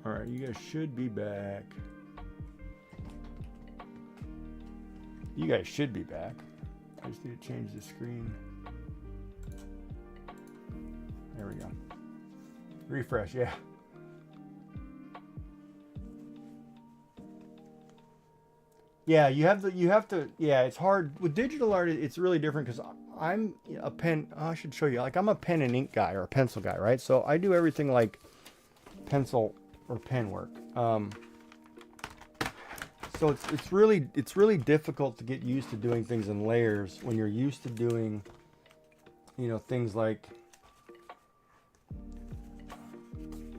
All right, you guys should be back. You guys should be back. I just need to change the screen. There we go. Refresh, yeah. Yeah, you have to, yeah, it's hard. With digital art, it's really different because I'm a pen, oh, I should show you, like I'm a pen and ink guy or a pencil guy, right? So I do everything like pencil or pen work. So it's really difficult to get used to doing things in layers when you're used to doing, you know, things like,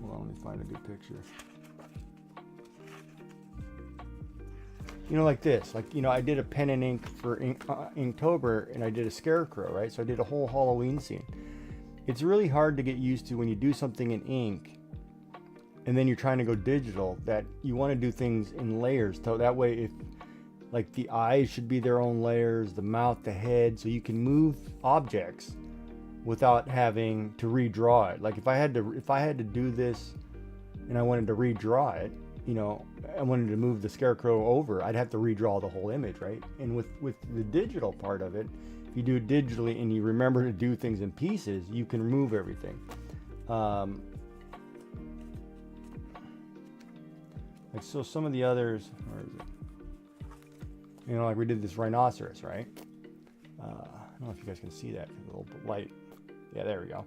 hold on, let me find a good picture. You know, like this, like, you know, I did a pen and ink for Inktober, and I did a scarecrow, right? So I did a whole Halloween scene. It's really hard to get used to when you do something in ink and then you're trying to go digital, that you want to do things in layers. So that way, if like the eyes should be their own layers, the mouth, the head, so you can move objects without having to redraw it. Like if I had to do this and I wanted to redraw it, you know, I wanted to move the scarecrow over, I'd have to redraw the whole image, right? And with the digital part of it, if you do it digitally and you remember to do things in pieces, you can remove everything. Like, so some of the others, where is it? You know, like we did this rhinoceros, right? I don't know if you guys can see that, a little bit light. Yeah, there we go.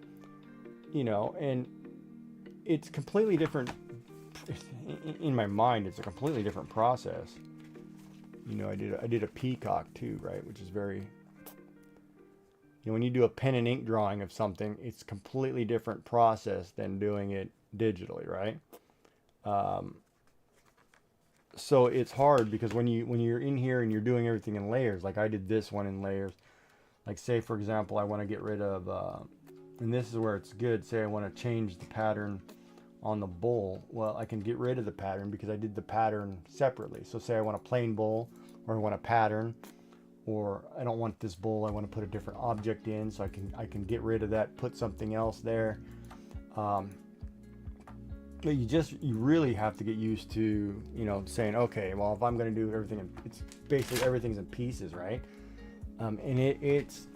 You know, and it's completely different. In my mind, it's a completely different process. You know, I did a peacock too, right? Which is very, you know, when you do a pen and ink drawing of something, it's a completely different process than doing it digitally, right? So it's hard because when you're in here and you're doing everything in layers, like I did this one in layers. Like say, for example, I want to get rid of, and this is where it's good, say I want to change the pattern on the bowl. Well, I can get rid of the pattern because I did the pattern separately. So say I want a plain bowl, or I want a pattern, or I don't want this bowl, I want to put a different object in, so I can get rid of that, put something else there. But you really have to get used to, you know, saying, okay, well, if I'm going to do everything, it's basically everything's in pieces, right? And it's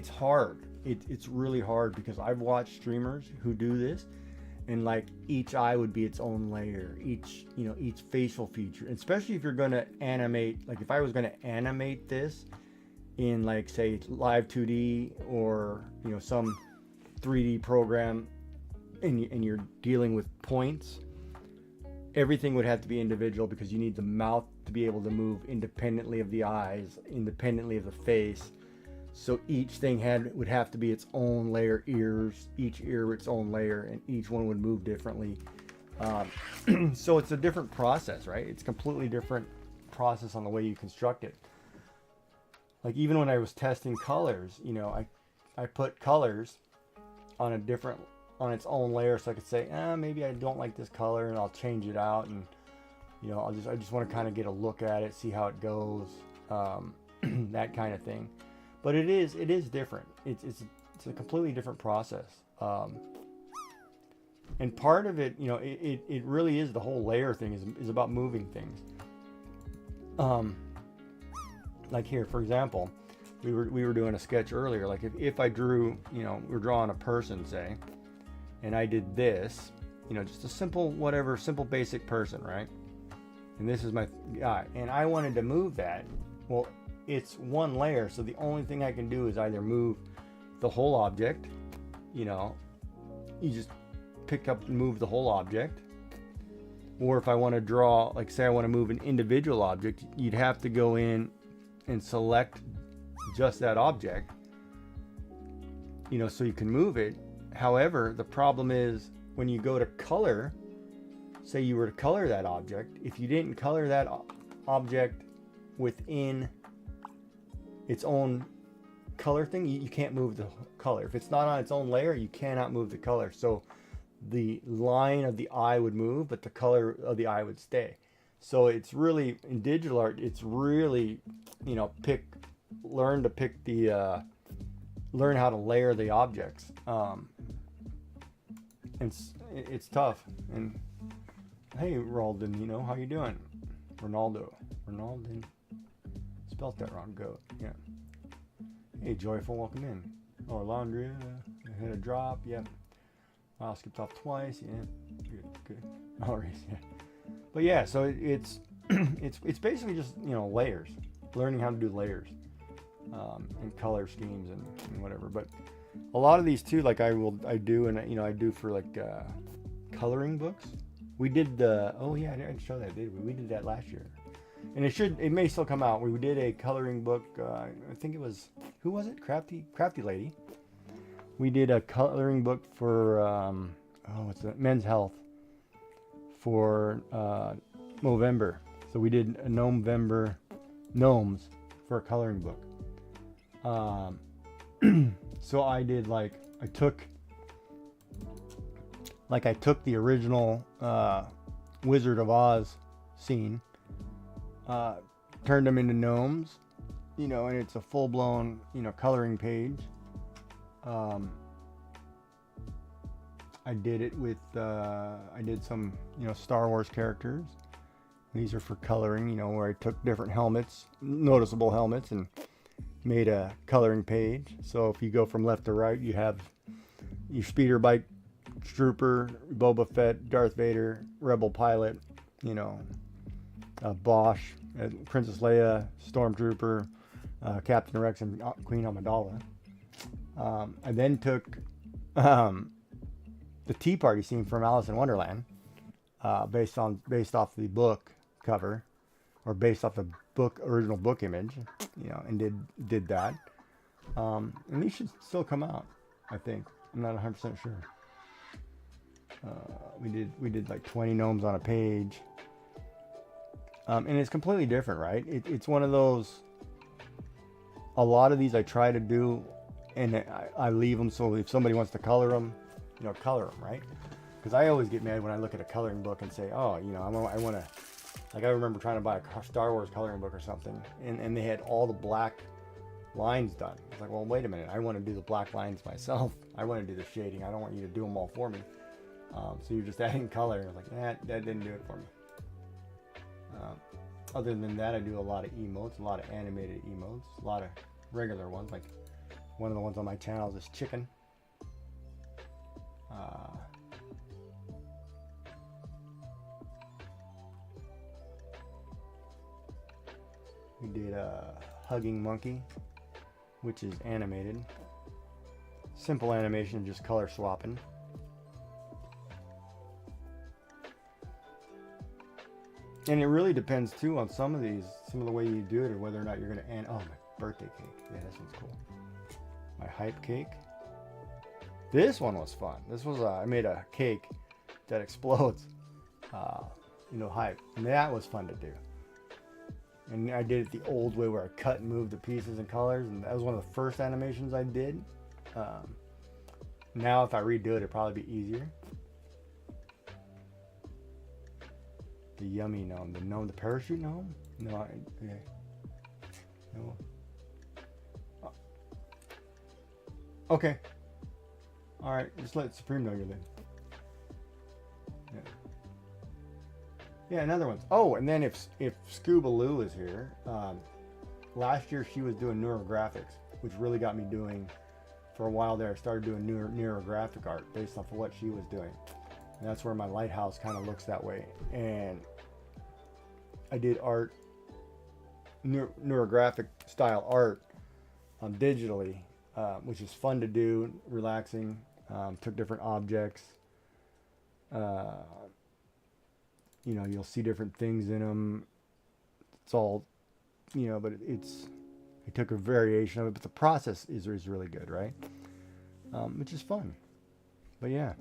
hard. It's really hard because I've watched streamers who do this, and like each eye would be its own layer, each facial feature, especially if you're going to animate. Like if I was going to animate this in like say live 2D or, you know, some 3D program, and you're dealing with points, everything would have to be individual because you need the mouth to be able to move independently of the eyes, independently of the face. So each thing would have to be its own layer. Ears, each ear its own layer, and each one would move differently. So it's a different process, right? It's a completely different process on the way you construct it. Like even when I was testing colors, you know, I put colors on on its own layer, so I could say, maybe I don't like this color, and I'll change it out, and you know, I just want to kind of get a look at it, see how it goes, that kind of thing. But it is different. It's a completely different process. And part of it, you know, it really is, the whole layer thing is about moving things. Like here, for example, we were doing a sketch earlier. Like if I drew, you know, we're drawing a person, say, and I did this, you know, just a simple basic person, right? And this is my guy, and I wanted to move that. Well, it's one layer, so the only thing I can do is either move the whole object, you know, you just pick up and move the whole object, or if I want to draw, like say I want to move an individual object, you'd have to go in and select just that object, you know, so you can move it. However, the problem is when you go to color, say you were to color that object, if you didn't color that object within its own color thing, you can't move the color. If it's not on its own layer, you cannot move the color. So the line of the eye would move, but the color of the eye would stay. So it's really, in digital art, it's really, you know, learn how to layer the objects. And it's tough, and Hey, Ralden, you know, how you doing? Ronaldo. Ronaldo. Spelt that wrong, goat. Yeah. Hey, Joyful, welcome in. Oh, Laundry, hit a drop, yep. Wow, skipped off twice, yeah. Good. Alright, yeah. But yeah, so it's it's basically just, you know, layers. Learning how to do layers. And color schemes and whatever. But a lot of these too, like I do for like coloring books. We did I didn't show that, did we? We did that last year. And it may still come out. We did a coloring book, I think it was, who was it? Crafty Lady. We did a coloring book for, what's that? Men's Health for Movember. So we did a Gnomes for a coloring book. So I did I took the original Wizard of Oz scene, turned them into gnomes, you know, and it's a full-blown, you know, coloring page. I did it with, I did some, you know, Star Wars characters. These are for coloring, you know, where I took different helmets, noticeable helmets, and made a coloring page. So if you go from left to right, you have your speeder bike trooper, Boba Fett, Darth Vader, Rebel pilot, you know, Bosch, Princess Leia, Stormtrooper, Captain Rex, and Queen Amidala. I then took the Tea Party scene from Alice in Wonderland, based off the book cover, or based off the original book image, you know, and did that. And these should still come out, I think. I'm not 100% sure. We did like 20 gnomes on a page. And it's completely different, right? It's one of those, a lot of these I try to do, and I leave them so if somebody wants to color them, you know, color them, right? Because I always get mad when I look at a coloring book and say, oh, you know, I want to, like I remember trying to buy a Star Wars coloring book or something, and they had all the black lines done. It's like, well, wait a minute, I want to do the black lines myself. I want to do the shading. I don't want you to do them all for me. So you're just adding color. And I was like, that didn't do it for me. Other than that, I do a lot of emotes, a lot of animated emotes, a lot of regular ones. Like one of the ones on my channel is this chicken. We did a hugging monkey, which is animated. Simple animation, just color swapping. And it really depends too on some of the way you do it, or whether or not you're gonna oh, my birthday cake. Yeah, this one's cool. My hype cake. This one was fun. This was I made a cake that explodes. You know, hype. And that was fun to do. And I did it the old way, where I cut and moved the pieces and colors, and that was one of the first animations I did. Now if I redo it, it'd probably be easier. The yummy gnome, the parachute gnome? No, okay. No. Oh. Okay. All right, just let Supreme know you're there. Yeah. Yeah, another one. Oh, and then if Scuba Lou is here, last year she was doing neurographics, which really got me doing, for a while there, I started doing neurographic art based off of what she was doing. And that's where my lighthouse kind of looks that way. And I did art, neurographic style art, digitally, which is fun to do, relaxing. Took different objects. You know, you'll see different things in them. It's all, you know, but I took a variation of it, but the process is really good, right? Which is fun. But yeah.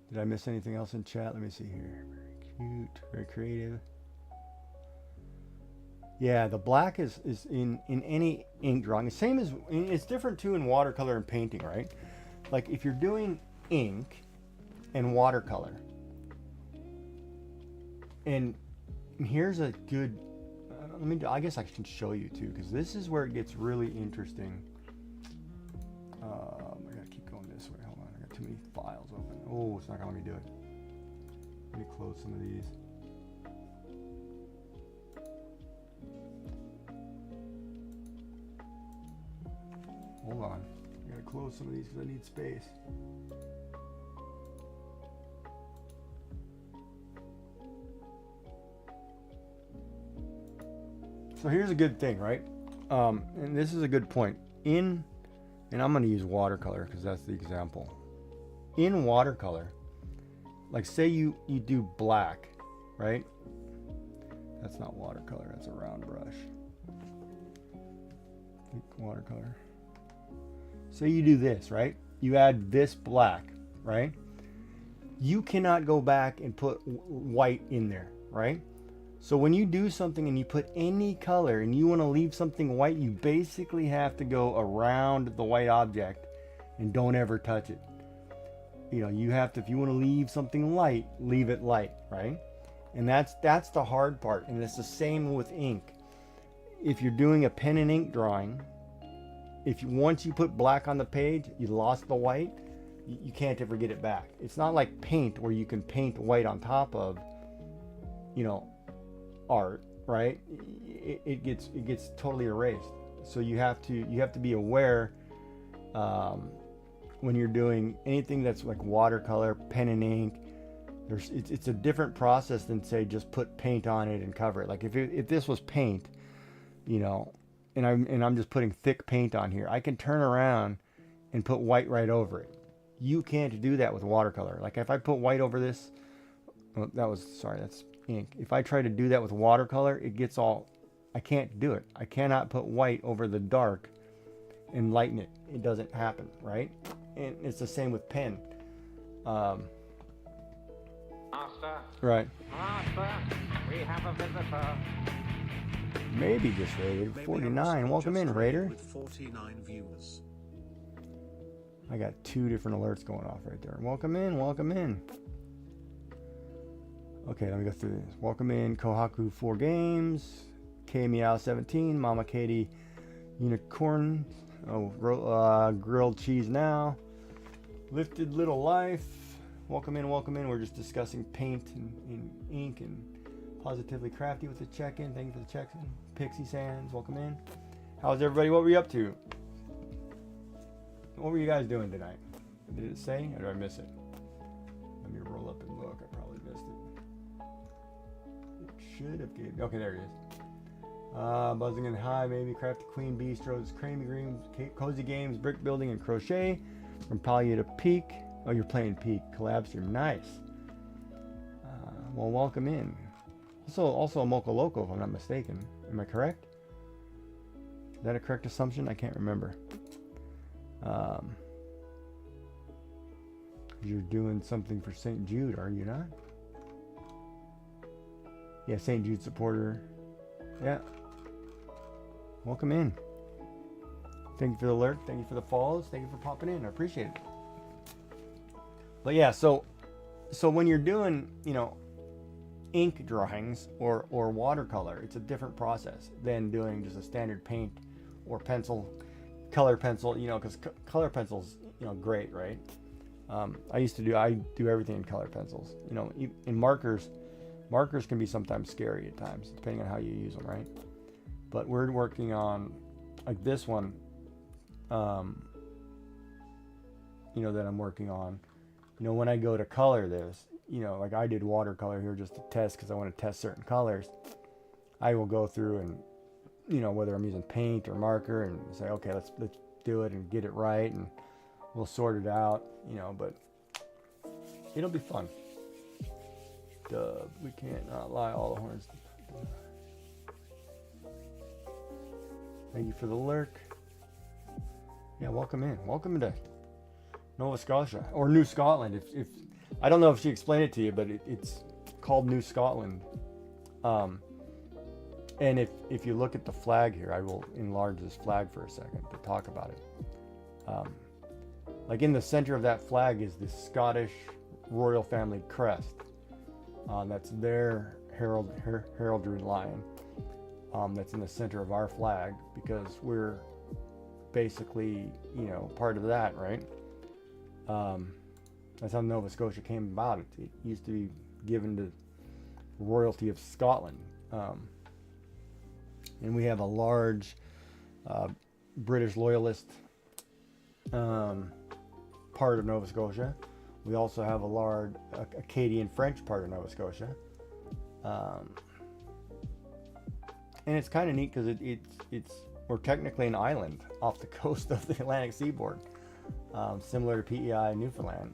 Did I miss anything else in chat? Let me see here. Very cute, very creative. Yeah, the black is in any ink drawing. The same as, it's different too in watercolor and painting, right? Like if you're doing ink and watercolor, and here's a good, I guess I can show you too, because this is where it gets really interesting. I gotta keep going this way. Hold on, I gotta too many files open. Oh, it's not gonna let me do it. Let me close some of these. Hold on. I gotta close some of these because I need space. So here's a good thing, right? And this is a good point. And I'm going to use watercolor because that's the example. In watercolor, like say you do black, right? That's not watercolor, that's a round brush. Watercolor. Say you do this, right? You add this black, right? You cannot go back and put white in there, right? So when you do something and you put any color and you want to leave something white, you basically have to go around the white object and don't ever touch it. You know, you have to, if you want to leave something light, leave it light, right? And that's the hard part. And it's the same with ink. If you're doing a pen and ink drawing, once you put black on the page, you lost the white, you can't ever get it back. It's not like paint where you can paint white on top of, you know, art, right? It gets totally erased. So you have to be aware when you're doing anything that's like watercolor, pen and ink. It's a different process than say just put paint on it and cover it. Like if this was paint, you know, and I'm just putting thick paint on here, I can turn around and put white right over it. You can't do that with watercolor. Like if I put white over this, well, that's ink. If I try to do that with watercolor, I can't do it. I cannot put white over the dark and lighten it. It doesn't happen, right? And it's the same with pen. Master. Right. Master, we have a visitor. Maybe just rated 49. Welcome in, Raider. With 49 viewers. I got 2 different alerts going off right there. Welcome in, welcome in. Okay, let me go through this. Welcome in, Kohaku 4 Games, K Meow 17, Mama Katie Unicorn, Grilled Cheese Now, Lifted Little Life. Welcome in, welcome in. We're just discussing paint and ink and Positively Crafty with the check-in. Thank you for the check-in. Pixie Sands, welcome in. How's everybody? What were you up to? What were you guys doing tonight? Did it say, or did I miss it? Let me roll up and look. I probably missed it. It should have gave. Okay, there it is. Buzzing in High, maybe Crafty Queen Bistros, Creamy Greens, Cozy Games, Brick Building, and Crochet. From Pallia to Peak. Oh, you're playing Peak. Collab stream. Nice. Well, welcome in. Also a Mocha Loco, if I'm not mistaken. Am I correct? Is that a correct assumption? I can't remember. You're doing something for St. Jude, are you not? Yeah, St. Jude supporter. Yeah. Welcome in. Thank you for the alert. Thank you for the follows. Thank you for popping in. I appreciate it. But yeah, so when you're doing, you know, ink drawings or watercolor, it's a different process than doing just a standard paint or pencil, color pencil, you know, because color pencils, you know, great, right? I do everything in color pencils, you know. In markers can be sometimes scary at times, depending on how you use them, right? But we're working on, like this one, you know, that I'm working on. You know, when I go to color this, you know, like I did watercolor here just to test because I want to test certain colors. I will go through and, you know, whether I'm using paint or marker and say, okay, let's do it and get it right, and we'll sort it out, you know, but it'll be fun. Dub, we can't not lie, all the horns. Thank you for the lurk. Yeah, welcome in. Welcome into Nova Scotia, or New Scotland. If I don't know if she explained it to you, but it's called New Scotland. And if you look at the flag here, I will enlarge this flag for a second to talk about it. Like in the center of that flag is the Scottish royal family crest. That's their heraldry lion. That's in the center of our flag because we're basically, you know, part of that, right? That's how Nova Scotia came about. It used to be given to royalty of Scotland. And we have a large British loyalist part of Nova Scotia. We also have a large Acadian French part of Nova Scotia. And it's kind of neat because we're technically an island off the coast of the Atlantic seaboard, similar to PEI Newfoundland,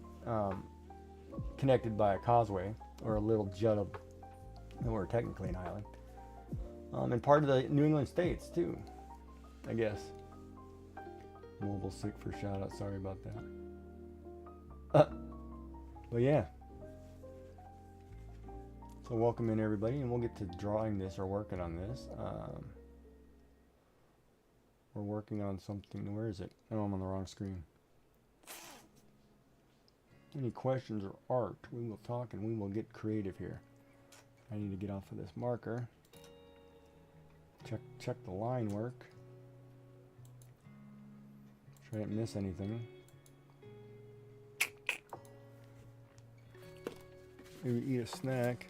connected by a causeway or a little jut of, and we're technically an island. And part of the New England states too, I guess. Mobile sick for shout out, sorry about that. But yeah. So welcome in everybody, and we'll get to drawing this or working on this. We're working on something. Where is it? Oh, I'm on the wrong screen. Any questions or art, we will talk and we will get creative here. I need to get off of this marker. Check the line work. Try to miss anything. Maybe eat a snack.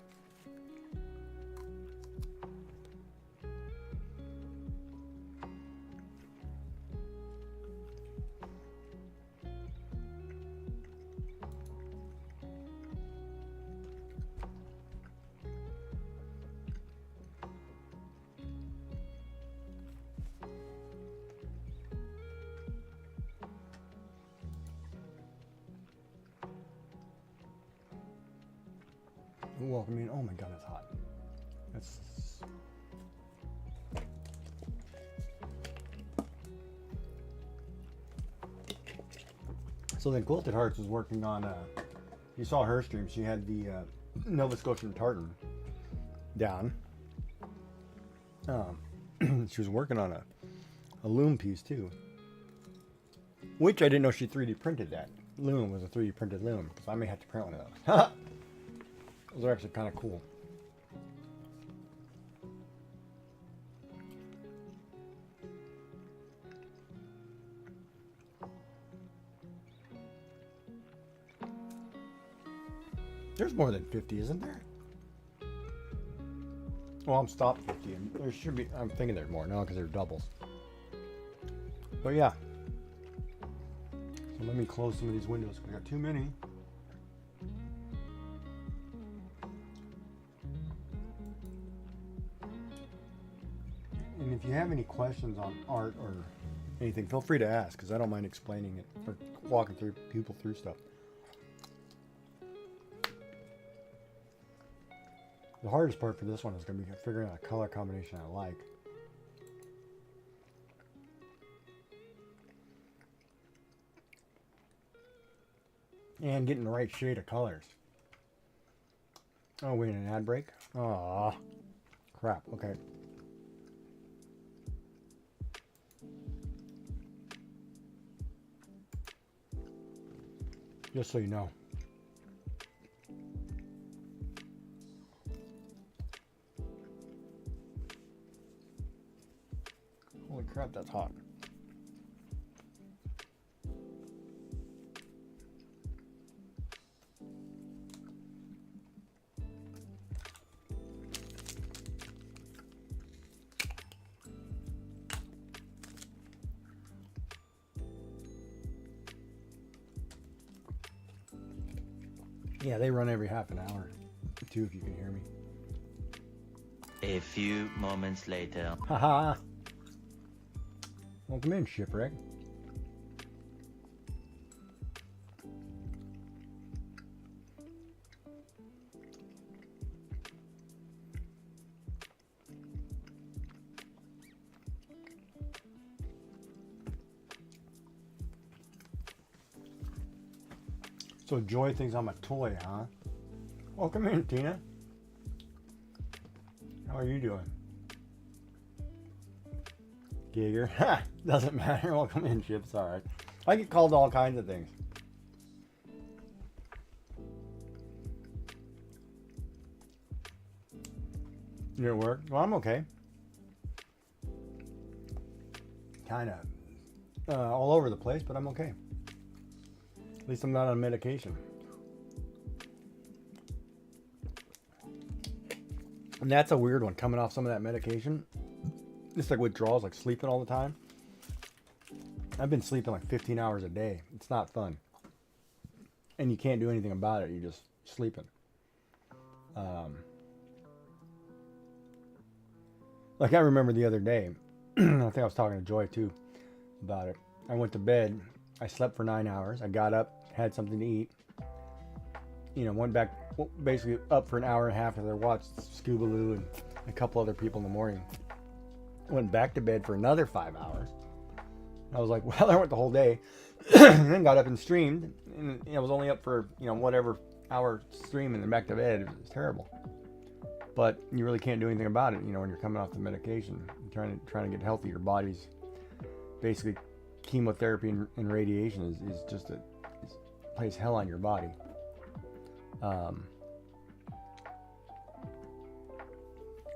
Welcome in. Oh my god, it's hot. That's so then Quilted Hearts was working on you saw her stream. She had the Nova Scotian tartan down. She was working on a loom piece too, which I didn't know she 3D printed. That loom was a 3D printed loom, because I may have to print one of those. Those are actually kind of cool. There's more than 50, isn't there? Well, I'm stopped 50, and there should be. I'm thinking there's more now because they're doubles. But yeah. So let me close some of these windows. We got too many. And if you have any questions on art or anything, feel free to ask, because I don't mind explaining it or walking through people through stuff. The hardest part for this one is going to be figuring out a color combination I like. And getting the right shade of colors. Oh, wait, an ad break? Aw, crap, okay. Just so you know. Holy crap, that's hot. Yeah, they run every half an hour, too, if you can hear me. A few moments later. Haha. Welcome in, Shipwreck. So Joy thinks I'm a toy, huh? Welcome in, Tina. How are you doing? Giger. Ha! Doesn't matter. Welcome in, Chips. Alright. I get called all kinds of things. You're at work? Well, I'm okay. Kind of all over the place, but I'm okay. At least I'm not on medication. And that's a weird one, coming off some of that medication. It's like withdrawals, like sleeping all the time. I've been sleeping like 15 hours a day. It's not fun. And you can't do anything about it. You're just sleeping. Like I remember the other day, I think I was talking to Joy too about it. I went to bed. I slept for 9 hours. I got up, had something to eat. You know, went back, basically up for an hour and a half, and I watched Scoobaloo and a couple other people in the morning. Went back to bed for another 5 hours. I was like, well, I went the whole day. And then got up and streamed. And I was only up for, whatever hour stream and then back to bed. It was terrible. But you really can't do anything about it, when you're coming off the medication. Trying to get healthy. Your body's basically chemotherapy and radiation is just plays hell on your body.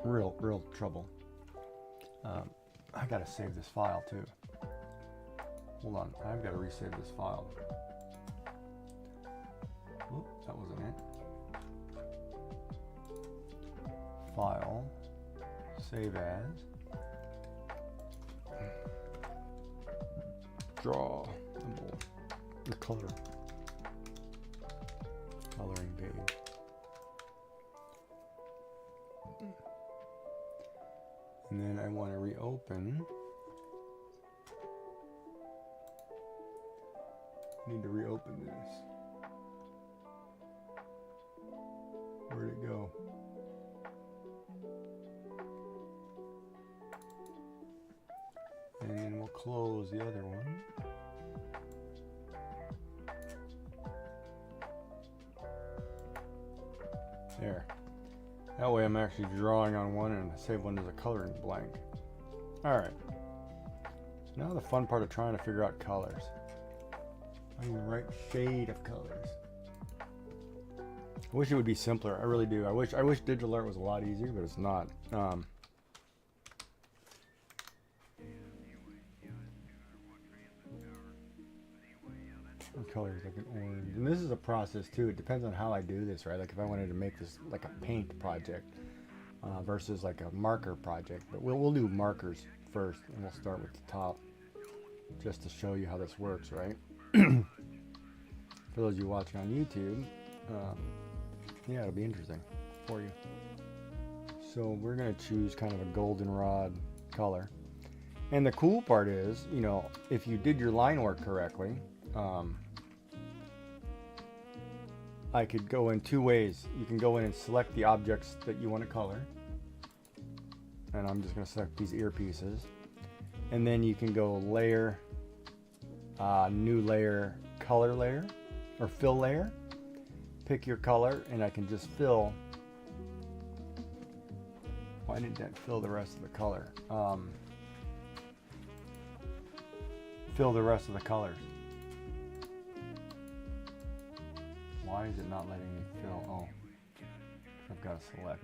Real trouble. I gotta save this file too. Hold on, I've got to resave this file. Oop, that wasn't it. File, save as, draw, the color, coloring page. And then I want to reopen. Need to reopen this. Where'd it go? And then we'll close the other one. There. That way I'm actually drawing on one and save one as a coloring blank. Alright. So now the fun part of trying to figure out colors. Finding the right shade of colors. I wish it would be simpler. I really do. I wish digital art was a lot easier, but it's not. Colors like an orange, and this is a process too. It depends on how I do this, right? Like if I wanted to make this like a paint project versus like a marker project, but we'll do markers first, and we'll start with the top just to show you how this works, right? For those of you watching on YouTube, yeah, it'll be interesting for you. So we're gonna choose kind of a goldenrod color, and the cool part is, if you did your line work correctly. I could go in two ways. You can go in and select the objects that you want to color. And I'm just going to select these earpieces. And then you can go layer, new layer, color layer, or fill layer. Pick your color, and I can just fill. Why didn't that fill the rest of the color? Fill the rest of the colors. Why is it not letting me fill? Oh, I've got to select.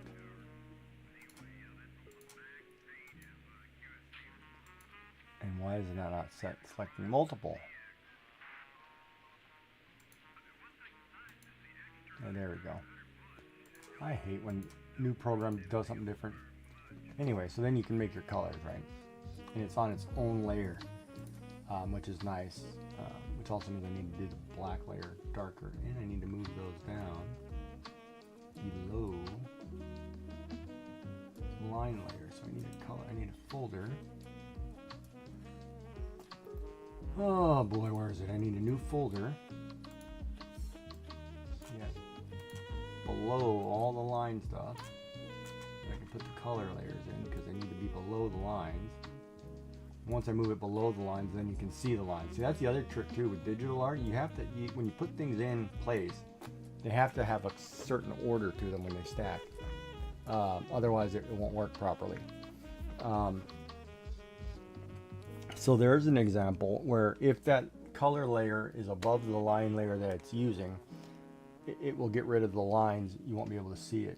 And why is it not selecting multiple? Oh, there we go. I hate when new program does something different. Anyway, so then you can make your colors, right? And it's on its own layer, which is nice. Which also means I need to do the black layer darker, and I need to move those down below line layer. So I need a color. I need a folder. Oh boy, where is it? I need a new folder. Yeah, below all the line stuff. I can put the color layers in because they need to be below the lines. Once I move it below the lines, then you can see the lines. See, that's the other trick too with digital art. You have to, when you put things in place, they have to have a certain order to them when they stack. Otherwise, it won't work properly. So there's an example where if that color layer is above the line layer that it's using, it will get rid of the lines. You won't be able to see it.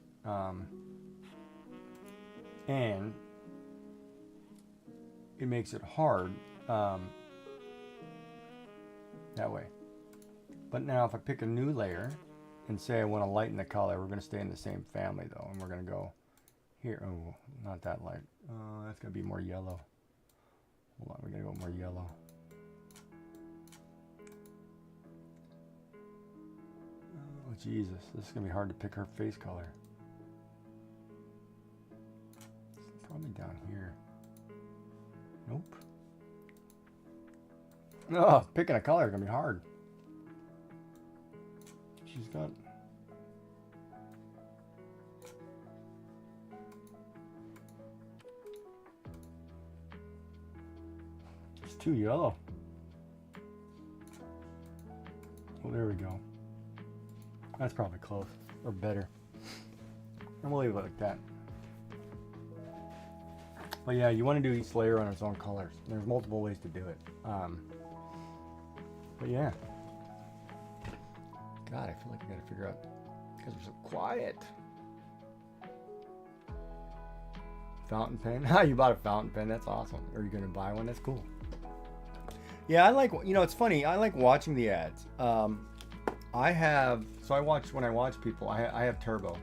And it makes it hard that way. But now if I pick a new layer and say I want to lighten the color, we're going to stay in the same family though, and we're going to go Here, oh, not that light. That's gonna be more yellow. Hold on, we gotta go more yellow. Oh, Jesus, this is gonna be hard to pick her face color. It's probably down here. Nope. Oh, picking a color is gonna be hard. She's got... It's too yellow. Well, there we go. That's probably close, or better. And we'll leave it like that. But yeah, you want to do each layer on its own colors. There's multiple ways to do it. But yeah. God, I feel like I gotta figure out, because we're so quiet. Fountain pen. Ah, you bought a fountain pen. That's awesome. Are you gonna buy one? That's cool. Yeah, I like, you know, it's funny. I like watching the ads. I have, so I watch, when I watch people, I have Turbo.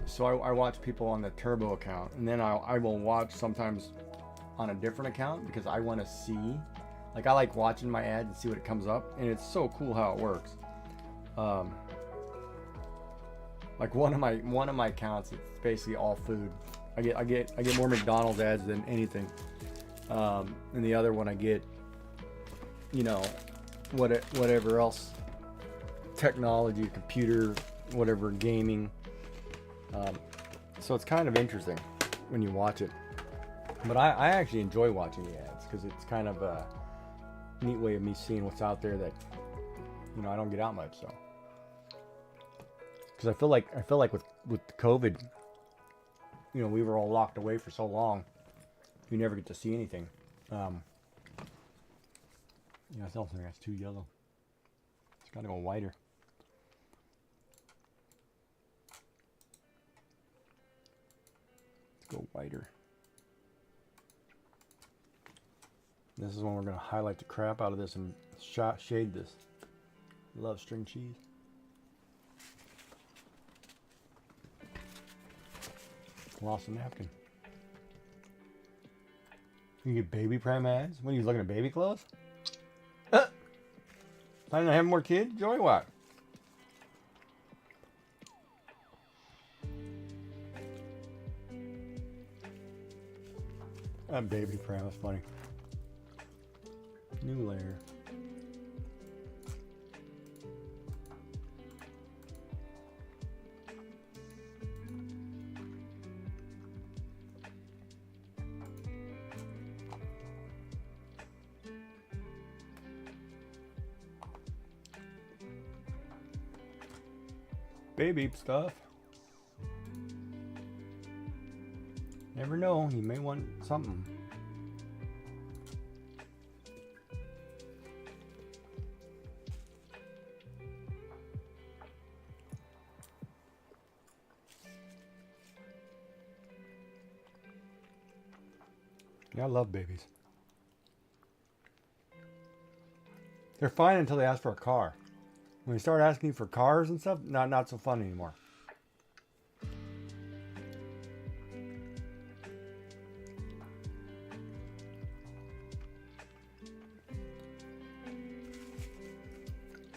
So I watch people on the Turbo account, and then I will watch sometimes on a different account because I want to see, like, I like watching my ads and see what it comes up, and it's so cool how it works. Like one of my accounts, it's basically all food. I get more McDonald's ads than anything. And the other one I get, you know, whatever else, technology, computer, whatever, gaming. So it's kind of interesting when you watch it. But I actually enjoy watching the ads because it's kind of a neat way of me seeing what's out there that, you know, I don't get out much. So because I feel like with COVID, you know, we were all locked away for so long, you never get to see anything. Yeah, I still think that's too yellow. It's got to go whiter. Let's go whiter. This is when we're going to highlight the crap out of this and shade this. Love string cheese. Lost a napkin. You get baby prime ads? What are you looking at, baby clothes? Planning on having more kids? Joy what? Baby prime, that's funny. New layer. Baby stuff. Never know, you may want something. Yeah, I love babies. They're fine until they ask for a car. When they start asking for cars and stuff, not so fun anymore.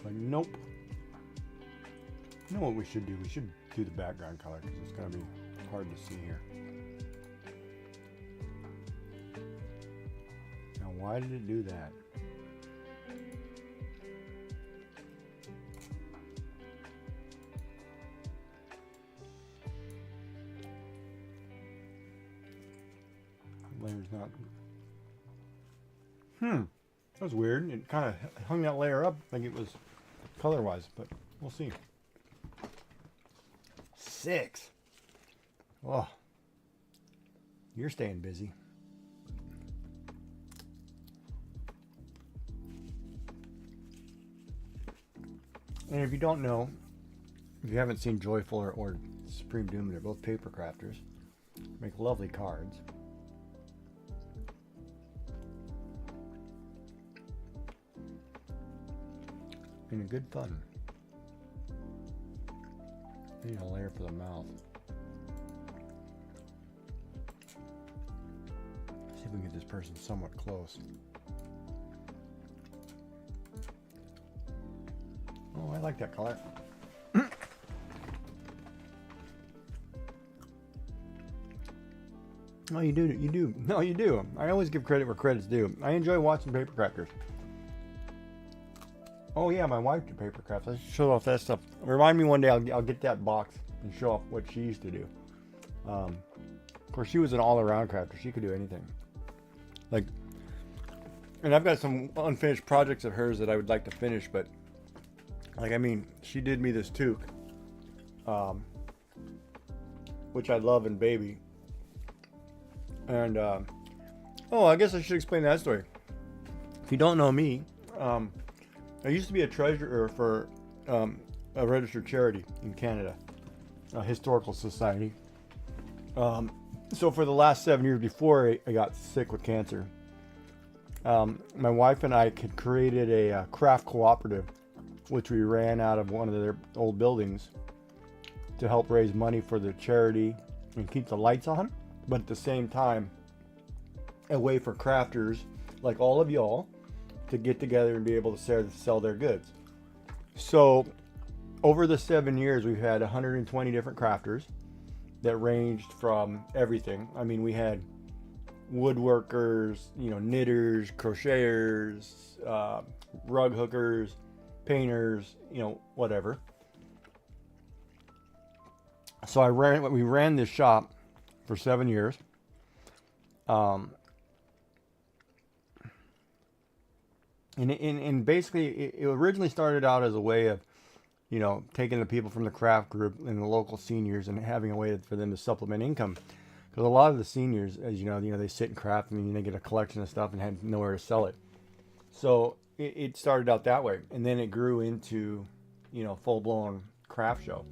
Like, nope. You know what we should do? We should do the background color because it's going to be hard to see here. Now, why did it do that? Layer's not. That was weird. It kind of hung that layer up like it was color-wise, but we'll see. 6. Oh, you're staying busy. And if you don't know, if you haven't seen Joyful or Supreme Doom, they're both paper crafters. Make lovely cards. And a good fun. I need a layer for the mouth. get this person somewhat close. Oh, I like that color. Oh, you do. You do. No, you do. I always give credit where credit's due. I enjoy watching paper crafters. Oh yeah, my wife did paper crafts. I should show off that stuff. Remind me one day. I'll get that box and show off what she used to do. Of course, she was an all-around crafter. She could do anything. Like, and I've got some unfinished projects of hers that I would like to finish, but like, I mean, she did me this toque, which I love and baby. And oh, I guess I should explain that story. If you don't know me, I used to be a treasurer for a registered charity in Canada, a historical society. So for the last 7 years before I got sick with cancer, my wife and I had created a craft cooperative, which we ran out of one of their old buildings to help raise money for the charity and keep the lights on, but at the same time, a way for crafters like all of y'all to get together and be able to sell their goods. So over the 7 years, we've had 120 different crafters that ranged from everything. I mean, we had woodworkers, knitters, crocheters, rug hookers, painters, whatever. So we ran this shop for 7 years. And basically, it originally started out as a way of, taking the people from the craft group and the local seniors and having a way for them to supplement income. Because a lot of the seniors, as you know, they sit and craft and they get a collection of stuff and have nowhere to sell it. So it started out that way, and then it grew into, full-blown craft show.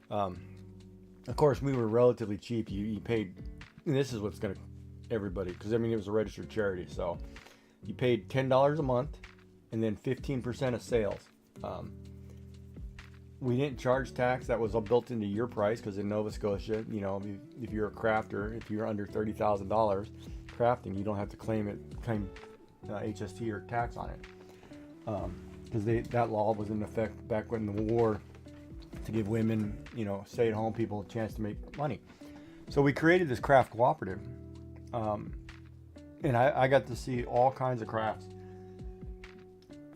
Of course, we were relatively cheap. You paid, and this is what's going to everybody, because it was a registered charity, so you paid $10 a month, and then 15% of sales. We didn't charge tax. That was all built into your price, because in Nova Scotia, if you're a crafter, if you're under $30,000 crafting, you don't have to claim HST or tax on it, because that law was in effect back when the war, to give women, stay-at-home people a chance to make money. So we created this craft cooperative, and I got to see all kinds of crafts,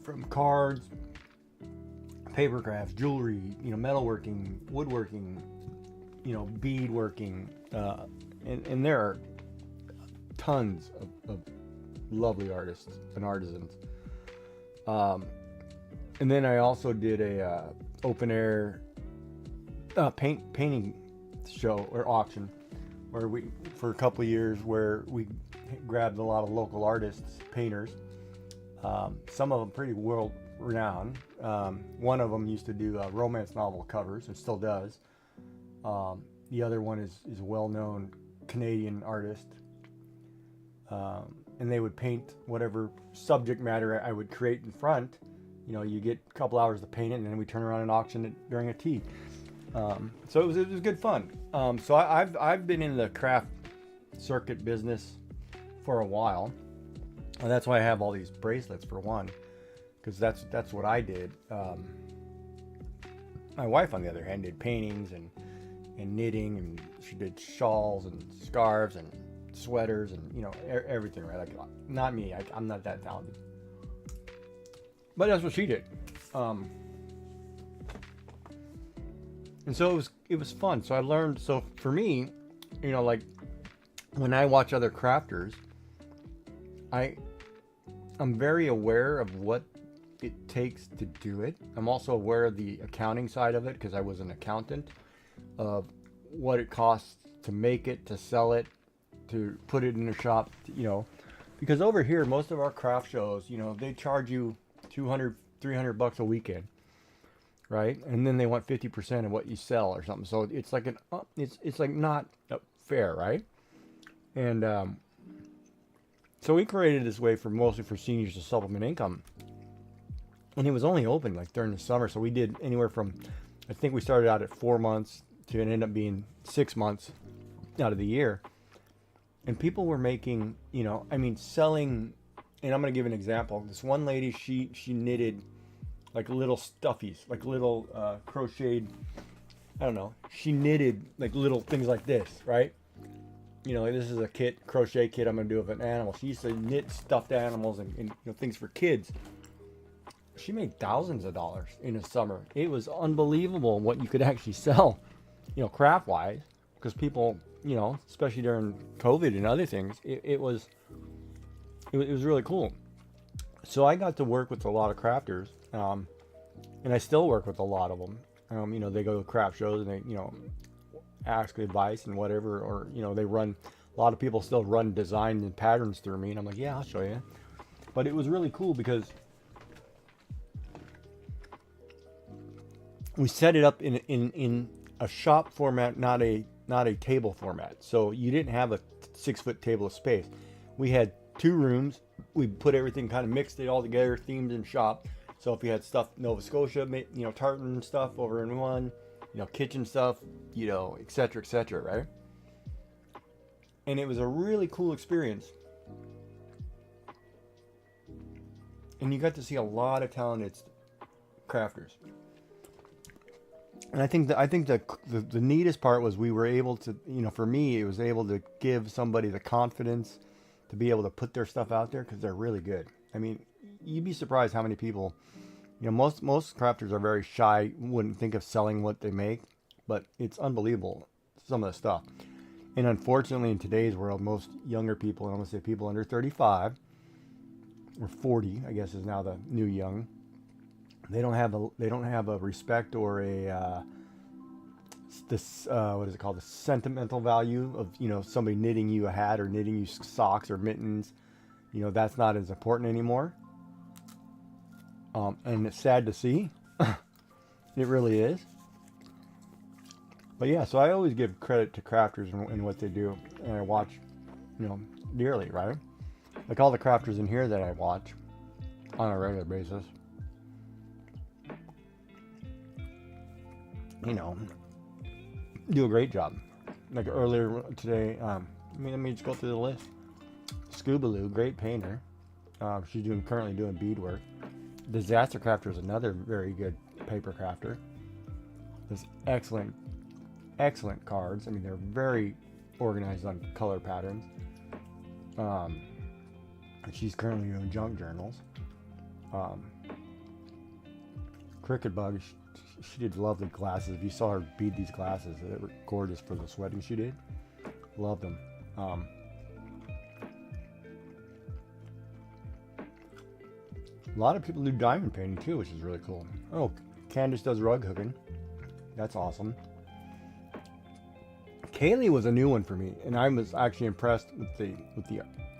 from cards, paper crafts, jewelry, metalworking, woodworking, beadworking, and there are tons of lovely artists and artisans. And then I also did a open air painting show or auction, where for a couple of years, where we grabbed a lot of local artists, painters, some of them pretty world renowned. One of them used to do romance novel covers and still does. The other one is a well-known Canadian artist, and they would paint whatever subject matter I would create in front. You get a couple hours to paint it, and then we turn around and auction it during a tea. So it was good fun. So I've been in the craft circuit business for a while, and that's why I have all these bracelets, for one, because that's what I did. My wife, on the other hand, did paintings and knitting, and she did shawls and scarves and sweaters and everything, right? Like, not me. I'm not that talented, but that's what she did. And so it was fun. So I learned. So for me, like, when I watch other crafters, I'm very aware of what it takes to do it. I'm also aware of the accounting side of it, because I was an accountant, of what it costs to make it, to sell it, to put it in a shop, because over here, most of our craft shows, they charge you $200, $300 a weekend, right? And then they want 50% of what you sell or something. So it's like it's like not fair, right? And so we created this way mostly for seniors to supplement income. And it was only open like during the summer, so we did anywhere from, I think we started out at 4 months to it ended up being 6 months out of the year. And people were making, you know, I mean, selling, and I'm going to give an example. This one lady, she knitted like little stuffies, like little crocheted, I don't know. She knitted like little things like this, right? You know, like this is a kit, crochet kit I'm going to do of an animal. She used to knit stuffed animals and you know, things for kids. She made thousands of dollars in a summer. It was unbelievable what you could actually sell, you know, craft wise, because people, you know, especially during COVID and other things, it was really cool. So I got to work with a lot of crafters, and I still work with a lot of them. You know, they go to craft shows and they, you know, ask advice and whatever, or, you know, they run, a lot of people still run designs and patterns through me, and I'm like, yeah, I'll show you. But it was really cool because we set it up in a shop format, not a table format. So you didn't have a 6-foot table of space. We had 2 rooms. We put everything, kind of mixed it all together, themed in shop. So if you had stuff Nova Scotia, you know, tartan stuff over in one, you know, kitchen stuff, you know, etc., right? And it was a really cool experience. And you got to see a lot of talented crafters. And I think the neatest part was we were able to, you know, for me, it was able to give somebody the confidence to be able to put their stuff out there because they're really good. I mean, you'd be surprised how many people, you know, most crafters are very shy, wouldn't think of selling what they make, but it's unbelievable, some of the stuff. And unfortunately, in today's world, most younger people, and I'm going to say people under 35 or 40, I guess is now the new young, they don't have a respect or a what is it called, the sentimental value of, you know, somebody knitting you a hat or knitting you socks or mittens. You know, that's not as important anymore. And it's sad to see. It really is. But yeah, so I always give credit to crafters and what they do, and I watch, you know, dearly, right? Like all the crafters in here that I watch on a regular basis. You know, do a great job. Like earlier today, let me just go through the list. Scoobaloo, great painter. She's currently doing beadwork. Disaster Crafter is another very good paper crafter. There's excellent cards. I mean, they're very organized on color patterns. And she's currently doing junk journals. Cricket Bug, she did lovely glasses. If you saw her bead these glasses, they were gorgeous for the sweating she did. Loved them. A lot of people do diamond painting too, which is really cool. Oh, Candace does rug hooking. That's awesome. Kaylee was a new one for me, and I was actually impressed with the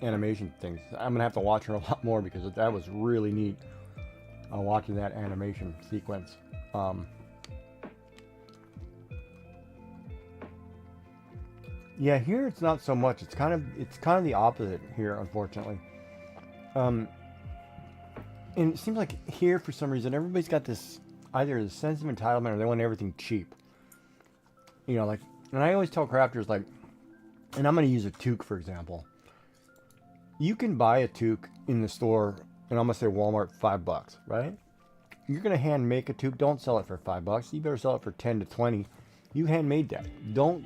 animation things. I'm gonna have to watch her a lot more because that was really neat. Watching that animation sequence. Yeah, here it's not so much. It's kind of the opposite here, unfortunately. And it seems like here, for some reason, everybody's got this either the sense of entitlement or they want everything cheap. You know, like, and I always tell crafters, like, and I'm going to use a toque, for example. You can buy a toque in the store, and I'm going to say Walmart, $5, right? You're going to hand make a toque. Don't sell it for $5. You better sell it for 10 to 20. You handmade that. Don't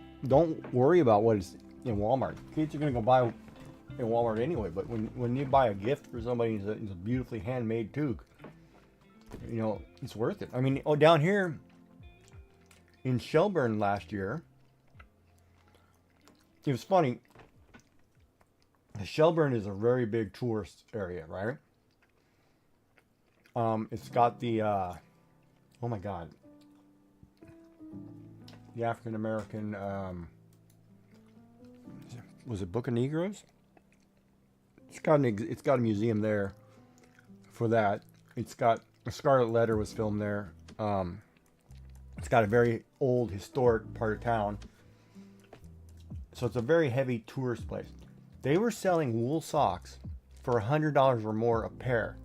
worry about what is in Walmart. Kids are going to go buy in Walmart anyway, but when you buy a gift for somebody, it's a beautifully handmade toque, you know, it's worth it. I mean, down here in Shelburne last year, it was funny. Shelburne is a very big tourist area, right? It's got the oh my god, the African American, was it Book of Negroes? It's got a museum there for that. It's got a Scarlet Letter was filmed there. It's got a very old historic part of town. So it's a very heavy tourist place. They were selling wool socks for $100 or more a pair,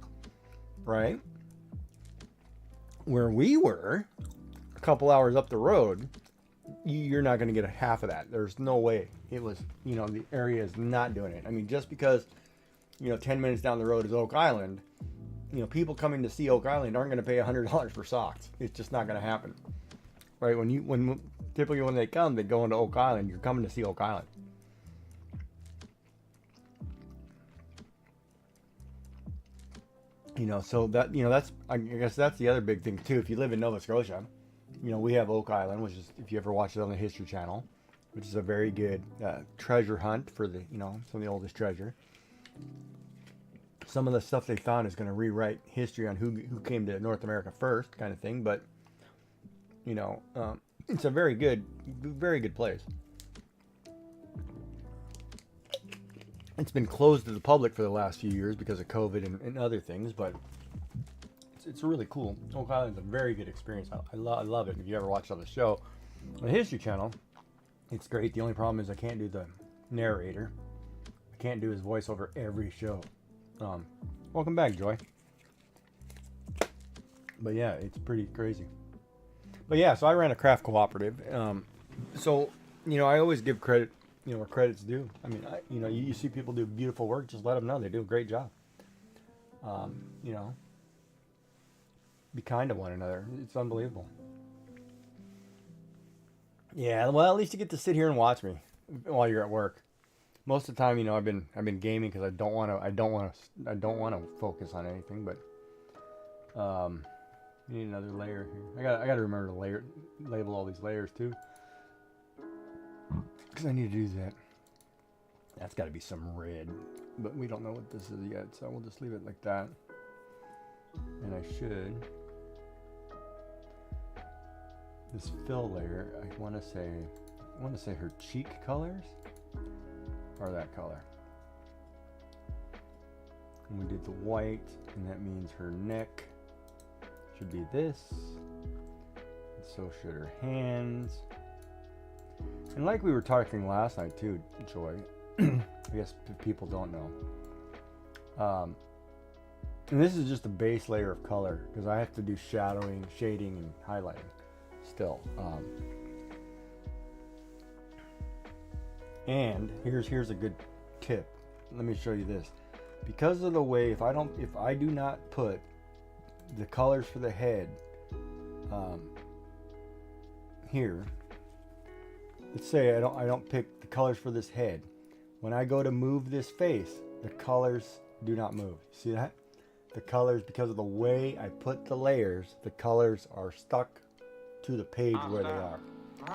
right? Where we were, a couple hours up the road, you're not going to get a half of that. There's no way. It was, you know, the area is not doing it. I mean, just because, you know, 10 minutes down the road is Oak Island, you know, people coming to see Oak Island aren't going to pay $100 for socks. It's just not going to happen, right? Typically when they come, they go into Oak Island. You're coming to see Oak Island. You know, so that, you know, that's, I guess that's the other big thing too. If you live in Nova Scotia, you know, we have Oak Island, which is, if you ever watch it on the History Channel, which is a very good treasure hunt for the, you know, some of the oldest treasure. Some of the stuff they found is going to rewrite history on who came to North America first, kind of thing. But, you know, it's a very good place. It's been closed to the public for the last few years because of COVID and other things, but it's really cool. Oak Island's a very good experience. I love it. If you ever watched on the show, on the History Channel, it's great. The only problem is I can't do the narrator. I can't do his voice over every show. Welcome back, Joy. But yeah, it's pretty crazy. But yeah, so I ran a craft cooperative. So, you know, I always give credit, you know, where credit's due. I mean, you know, you see people do beautiful work, just let them know they do a great job. You know, be kind to one another. It's unbelievable. Yeah, well, at least you get to sit here and watch me while you're at work. Most of the time, you know, I've been gaming because I don't want to focus on anything. But you need another layer here. I got to remember to label all these layers too, because I need to do that. That's got to be some red, but we don't know what this is yet, so we'll just leave it like that. And I should. This fill layer, I want to say her cheek colors are that color. And we did the white, and that means her neck should be this. And so should her hands. And like we were talking last night too, Joy, I guess people don't know. And this is just a base layer of color because I have to do shadowing, shading, and highlighting still. And here's a good tip. Let me show you this. Because of the way, if I do not put the colors for the head here, let's say I don't pick the colors for this head. When I go to move this face, the colors do not move. See that? The colors, because of the way I put the layers, the colors are stuck to the page where they are. We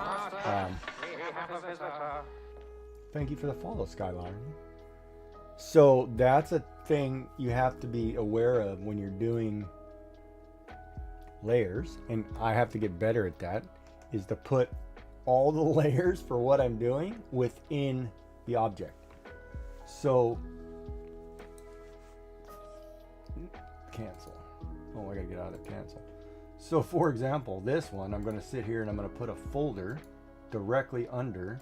have a visitor. Thank you for the follow, Skyline. So that's a thing you have to be aware of when you're doing layers, and I have to get better at that, is to put all the layers for what I'm doing within the object. So cancel. Oh, I gotta get out of cancel. So for example, this one, I'm gonna sit here and I'm gonna put a folder directly under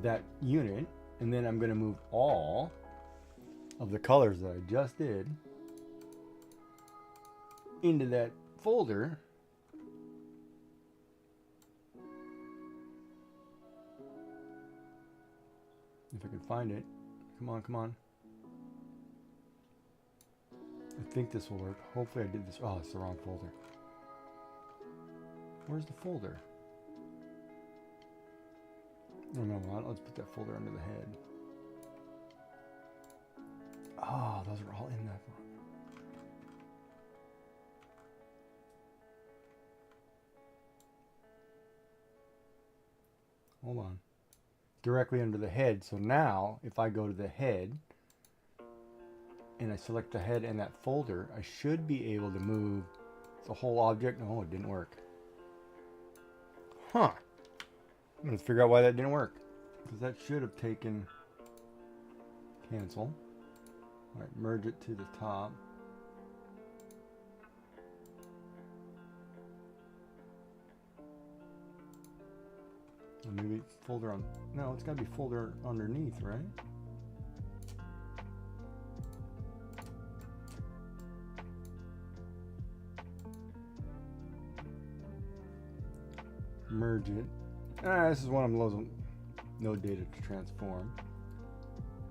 that unit, and then I'm gonna move all of the colors that I just did into that folder. If I can find it. Come on. I think this will work. Hopefully I did this. Oh, it's the wrong folder. Where's the folder? No, let's put that folder under the head. Oh, those are all in that one. Hold on. Directly under the head. So now, if I go to the head, and I select the head and that folder, I should be able to move the whole object. No, it didn't work. Huh. Let's figure out why that didn't work. Because that should have taken cancel. Alright, merge it to the top. And maybe folder on. No, it's got to be folder underneath, right? merge it. This is one of those no data to transform.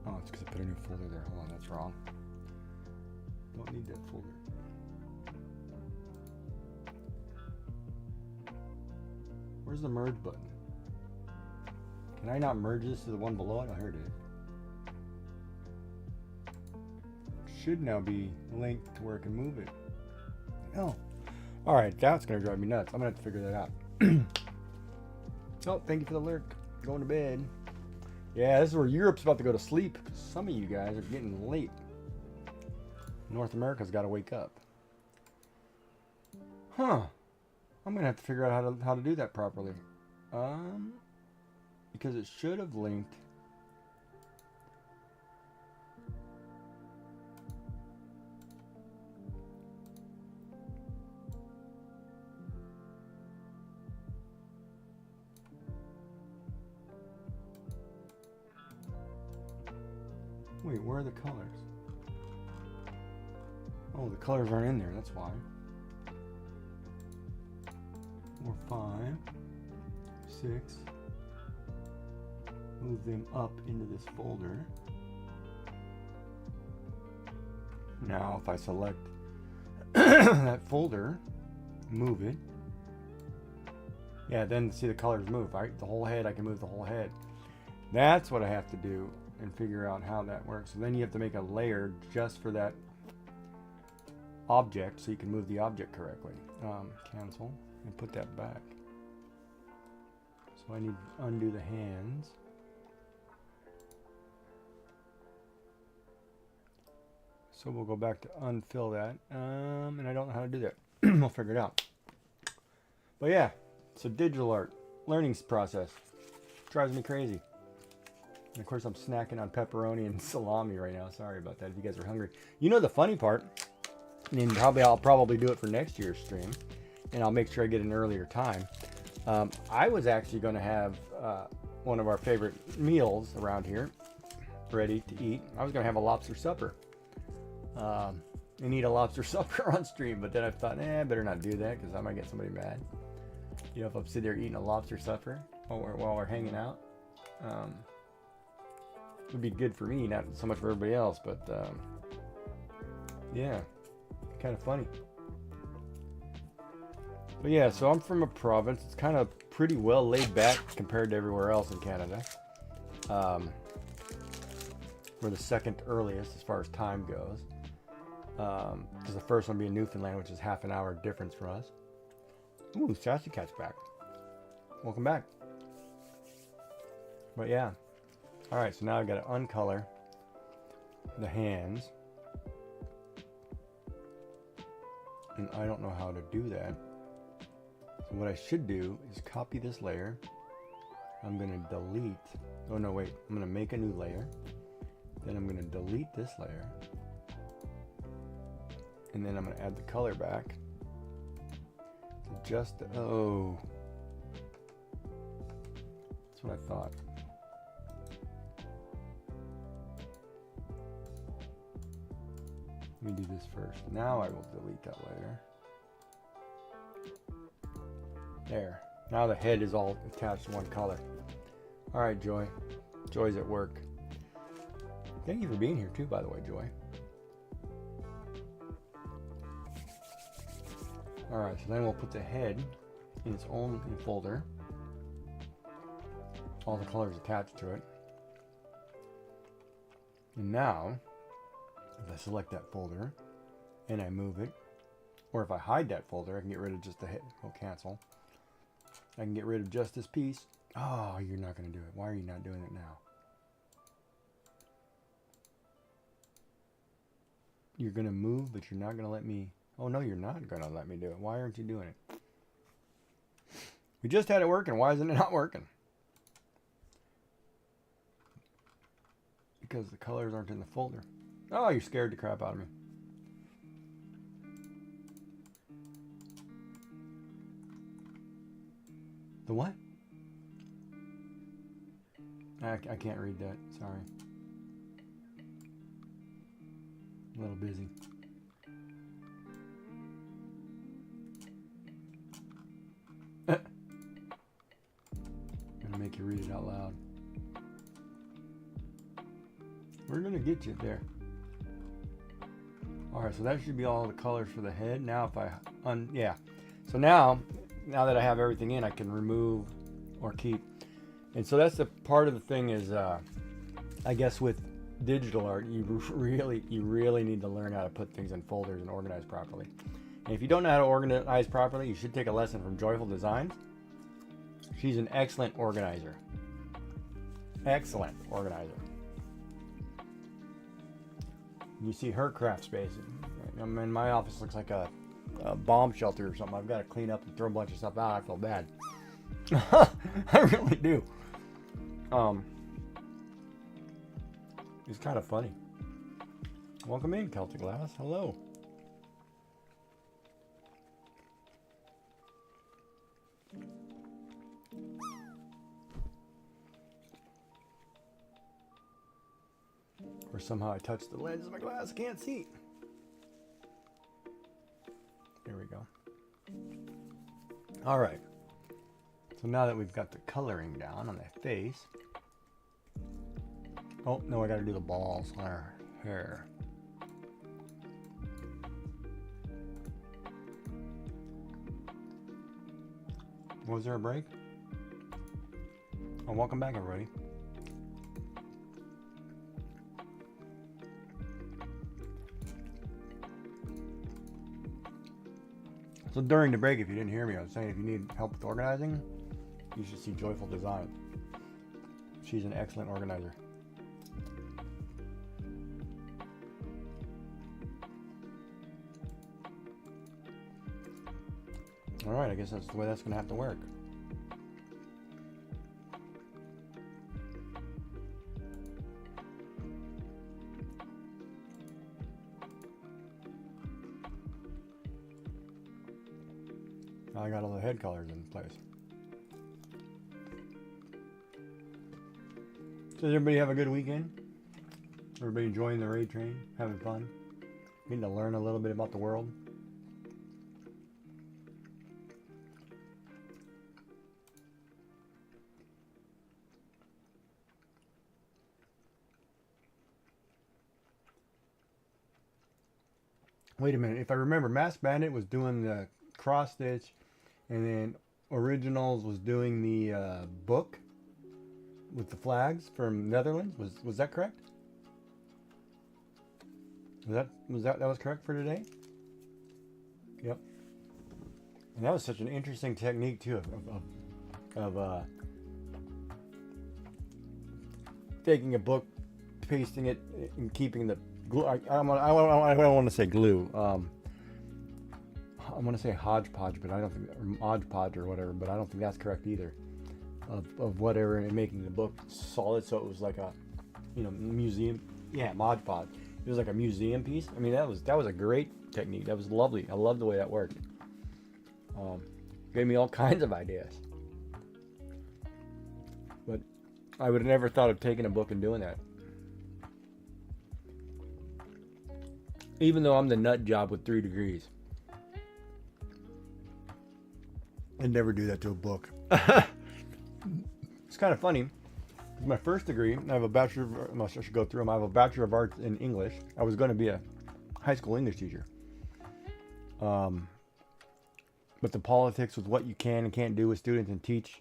Oh, it's because I put a new folder there. Hold on, that's wrong. Don't need that folder. Where's the merge button? Can I not merge this to the one below it? Oh, here it is. Should now be linked to where I can move it. Oh. Alright, that's going to drive me nuts. I'm going to have to figure that out. Oh, thank you for the lurk. Going to bed. Yeah, this is where Europe's about to go to sleep. Some of you guys are getting late. North America's got to wake up. Huh. I'm going to have to figure out how to do that properly. Because it should have linked. Wait, where are the colors? Oh, the colors aren't in there, that's why. 4, 5, 6. Move them up into this folder. Now, if I select that folder, move it. Yeah, then see the colors move, right? The whole head, I can move the whole head. That's what I have to do and figure out how that works. So then you have to make a layer just for that object so you can move the object correctly. Cancel and put that back. So I need to undo the hands. So we'll go back to unfill that. And I don't know how to do that. We'll figure it out. But yeah, so digital art, learning process. Drives me crazy. And of course I'm snacking on pepperoni and salami right now. Sorry about that if you guys are hungry. You know the funny part, and I'll probably do it for next year's stream, and I'll make sure I get an earlier time. I was actually going to have one of our favorite meals around here ready to eat. I was going to have a lobster supper. And eat a lobster supper on stream, but then I thought, I better not do that because I might get somebody mad. You know, if I'm sitting there eating a lobster supper while we're hanging out. Would be good for me, not so much for everybody else, but yeah, kind of funny. But yeah, so I'm from a province. It's kind of pretty well laid back compared to everywhere else in Canada. We're the second earliest as far as time goes. Because the first one being Newfoundland, which is half an hour difference for us. Ooh, Sassy Cat's back. Welcome back. But yeah. Alright, so now I've got to uncolor the hands. And I don't know how to do that. So what I should do is copy this layer. I'm going to delete. Oh no, wait. I'm going to make a new layer. Then I'm going to delete this layer. And then I'm going to add the color back. To just, oh. That's what I thought. Let me do this first. Now I will delete that layer. There. Now the head is all attached to one color. Alright, Joy. Joy's at work. Thank you for being here too, by the way, Joy. Alright, so then we'll put the head in its own folder. All the colors attached to it. And now, if I select that folder and I move it, or if I hide that folder, I can get rid of just the head. We'll cancel. I can get rid of just this piece. Oh, you're not going to do it. Why are you not doing it now? You're going to move, but you're not going to let me. Oh, no, you're not going to let me do it. Why aren't you doing it? We just had it working. Why isn't it not working? Because the colors aren't in the folder. Oh, you scared the crap out of me. The what? I can't read that. Sorry. A little busy. We're gonna get you there. All right, so that should be all the colors for the head. Now if I, yeah. So now that I have everything in, I can remove or keep. And so that's the part of the thing is, I guess with digital art, you really need to learn how to put things in folders and organize properly. And if you don't know how to organize properly, you should take a lesson from Joyful Designs. She's an excellent organizer. Excellent organizer. You see her craft space. I mean, my office looks like a bomb shelter or something. I've got to clean up and throw a bunch of stuff out. I feel bad. I really do. It's kind of funny. Welcome in, Celtic Glass. Hello. Or somehow I touched the lens of my glass. I can't see. There we go. All right. So now that we've got the coloring down on the face. Oh, no, I got to do the balls on her hair. Was there a break? Oh, welcome back, everybody. So during the break, if you didn't hear me, I was saying if you need help with organizing, you should see Joyful Design. She's an excellent organizer. All right, I guess that's the way that's going to have to work. Now I got all the head colors in place. So did everybody have a good weekend? Everybody enjoying the raid train? Having fun? Getting to learn a little bit about the world? Wait a minute, if I remember, Mass Bandit was doing the cross stitch, and then Originals was doing the book with the flags from Netherlands. Was that correct? That was correct for today? Yep. And that was such an interesting technique too of taking a book, pasting it, and keeping the glue. I don't want to say glue. I want to say hodgepodge, but I don't think, or Mod Podge or whatever, but I don't think that's correct either. Of whatever, and making the book solid, so it was like a, museum. Yeah, Mod Podge. It was like a museum piece. I mean, that was a great technique. That was lovely. I love the way that worked. Gave me all kinds of ideas. But I would have never thought of taking a book and doing that. Even though I'm the nut job with 3 degrees. I'd never do that to a book. It's kind of funny. My first degree, I have a bachelor of, I should go through them. I have a Bachelor of Arts in English. I was going to be a high school English teacher. But the politics with what you can and can't do with students and teach,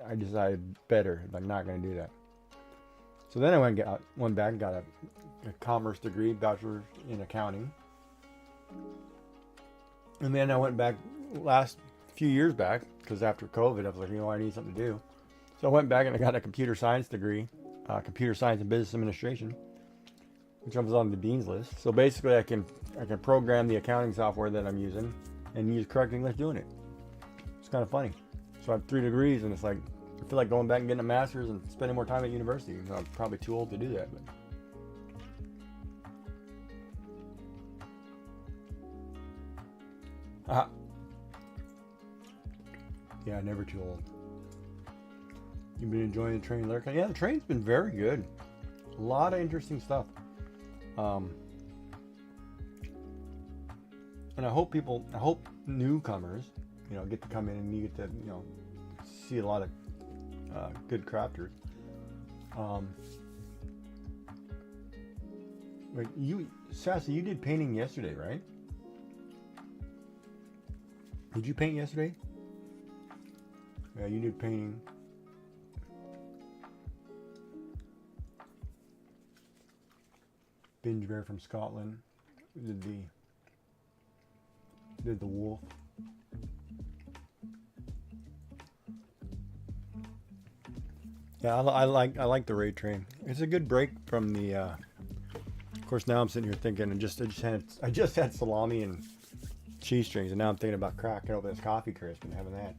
I decided better. I'm not going to do that. So then I went back and got a commerce degree, bachelor's in accounting. And then I went back last few years back, because after COVID, I was like, I need something to do. So I went back and I got a computer science degree, computer science and business administration, which I was on the dean's list. So basically, I can program the accounting software that I'm using and use correct English doing it. It's kind of funny. So I have 3 degrees, and it's like I feel like going back and getting a master's and spending more time at university. I'm probably too old to do that, but. Yeah, never too old. You've been enjoying the train, Lurk? Yeah, the train's been very good. A lot of interesting stuff. And I hope newcomers, get to come in and you get to, see a lot of good crafters. Like Sassy, you did painting yesterday, right? Did you paint yesterday? Yeah, you did painting. Binge Bear from Scotland did the wolf. Yeah, I like the raid train. It's a good break from the. Of course, now I'm sitting here thinking, I just had salami and cheese strings, and now I'm thinking about cracking open this coffee crisp and having that.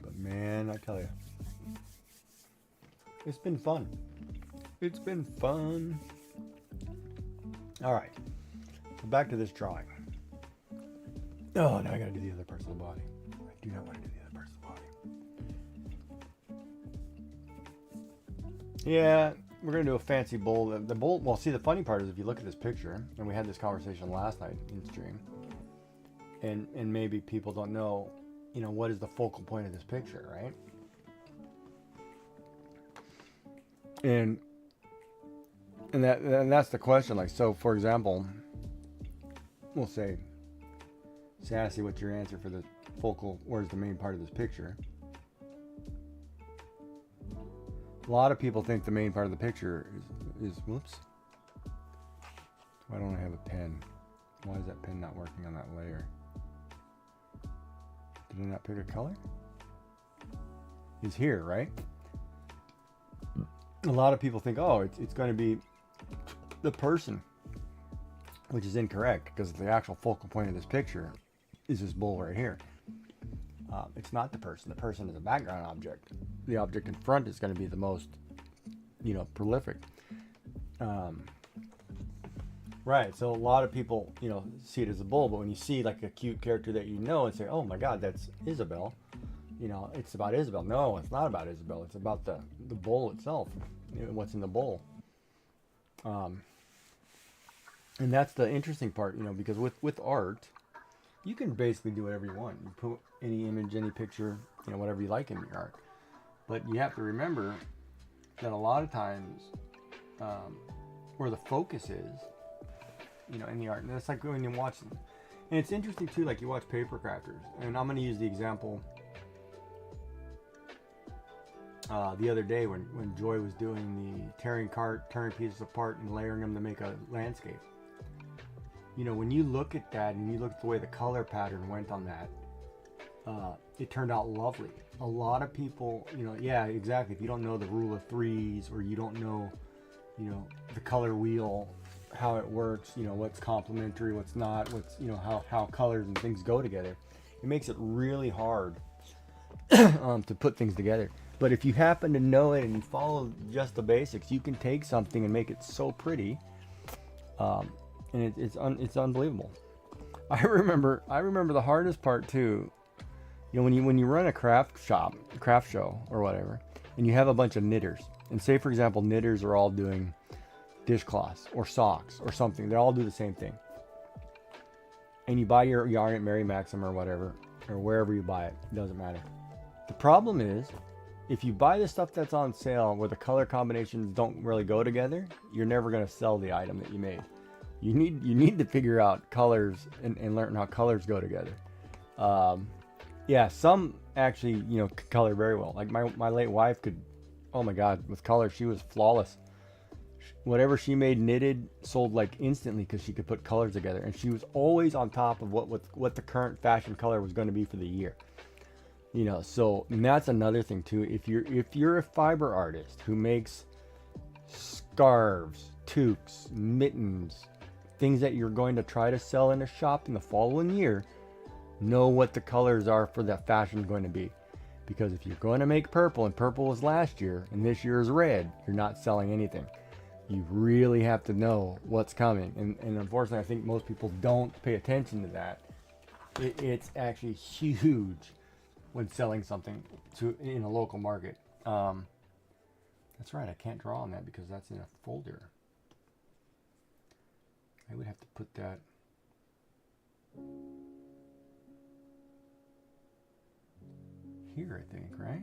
But man, I tell you, it's been fun. It's been fun. All right, so back to this drawing. Oh, now I gotta do the other parts of the body. I do not want to do the other parts of the body. Yeah, we're gonna do a fancy bowl. The bowl. Well, see, the funny part is if you look at this picture, and we had this conversation last night in stream, and maybe people don't know, what is the focal point of this picture, right? And that's the question. Like, so for example, we'll say, Sassy, what's your answer for the focal? Where's the main part of this picture? A lot of people think the main part of the picture is whoops. Why don't I have a pen? Why is that pen not working on that layer? Did I not pick a color? Is here, right? A lot of people think, oh, it's going to be the person, which is incorrect, because the actual focal point of this picture is this bowl right here. It's not the person. The person is a background object. The object in front is going to be the most, prolific. Right. So a lot of people, see it as a bull, but when you see like a cute character that and say, oh my God, that's Isabel. It's about Isabel. No, it's not about Isabel. It's about the bowl itself. What's in the bowl. And that's the interesting part, because with art, you can basically do whatever you want. You put any image, any picture, whatever you like in your art. But you have to remember that a lot of times where the focus is, in the art, and it's like when you watch them. And it's interesting too, like you watch paper crafters, and I'm going to use the example the other day when Joy was doing the tearing pieces apart and layering them to make a landscape. When you look at that and you look at the way the color pattern went on that, it turned out lovely. A lot of people, yeah, exactly. If you don't know the rule of threes, or you don't know, the color wheel, how it works, what's complementary, what's not, what's, how colors and things go together, it makes it really hard to put things together. But if you happen to know it and you follow just the basics, you can take something and make it so pretty. And it's unbelievable. I remember the hardest part too. When you run a craft show or whatever, and you have a bunch of knitters, and say for example knitters are all doing dishcloths or socks or something, they all do the same thing. And you buy your yarn at Mary Maxim or whatever, or wherever you buy it, doesn't matter. The problem is, if you buy the stuff that's on sale where the color combinations don't really go together, you're never going to sell the item that you made. You need to figure out colors and learn how colors go together. Yeah, some actually, could color very well. Like my late wife could, oh my God, with color, she was flawless. Whatever she made knitted sold like instantly because she could put colors together. And she was always on top of what the current fashion color was going to be for the year. So, and that's another thing too. If you're a fiber artist who makes scarves, toques, mittens, things that you're going to try to sell in a shop in the following year, know what the colors are for that fashion going to be. Because if you're going to make purple, and purple was last year, and this year is red, you're not selling anything. You really have to know what's coming. And unfortunately, I think most people don't pay attention to that. It's actually huge when selling something in a local market. That's right, I can't draw on that because that's in a folder. I would have to put that here, I think, right?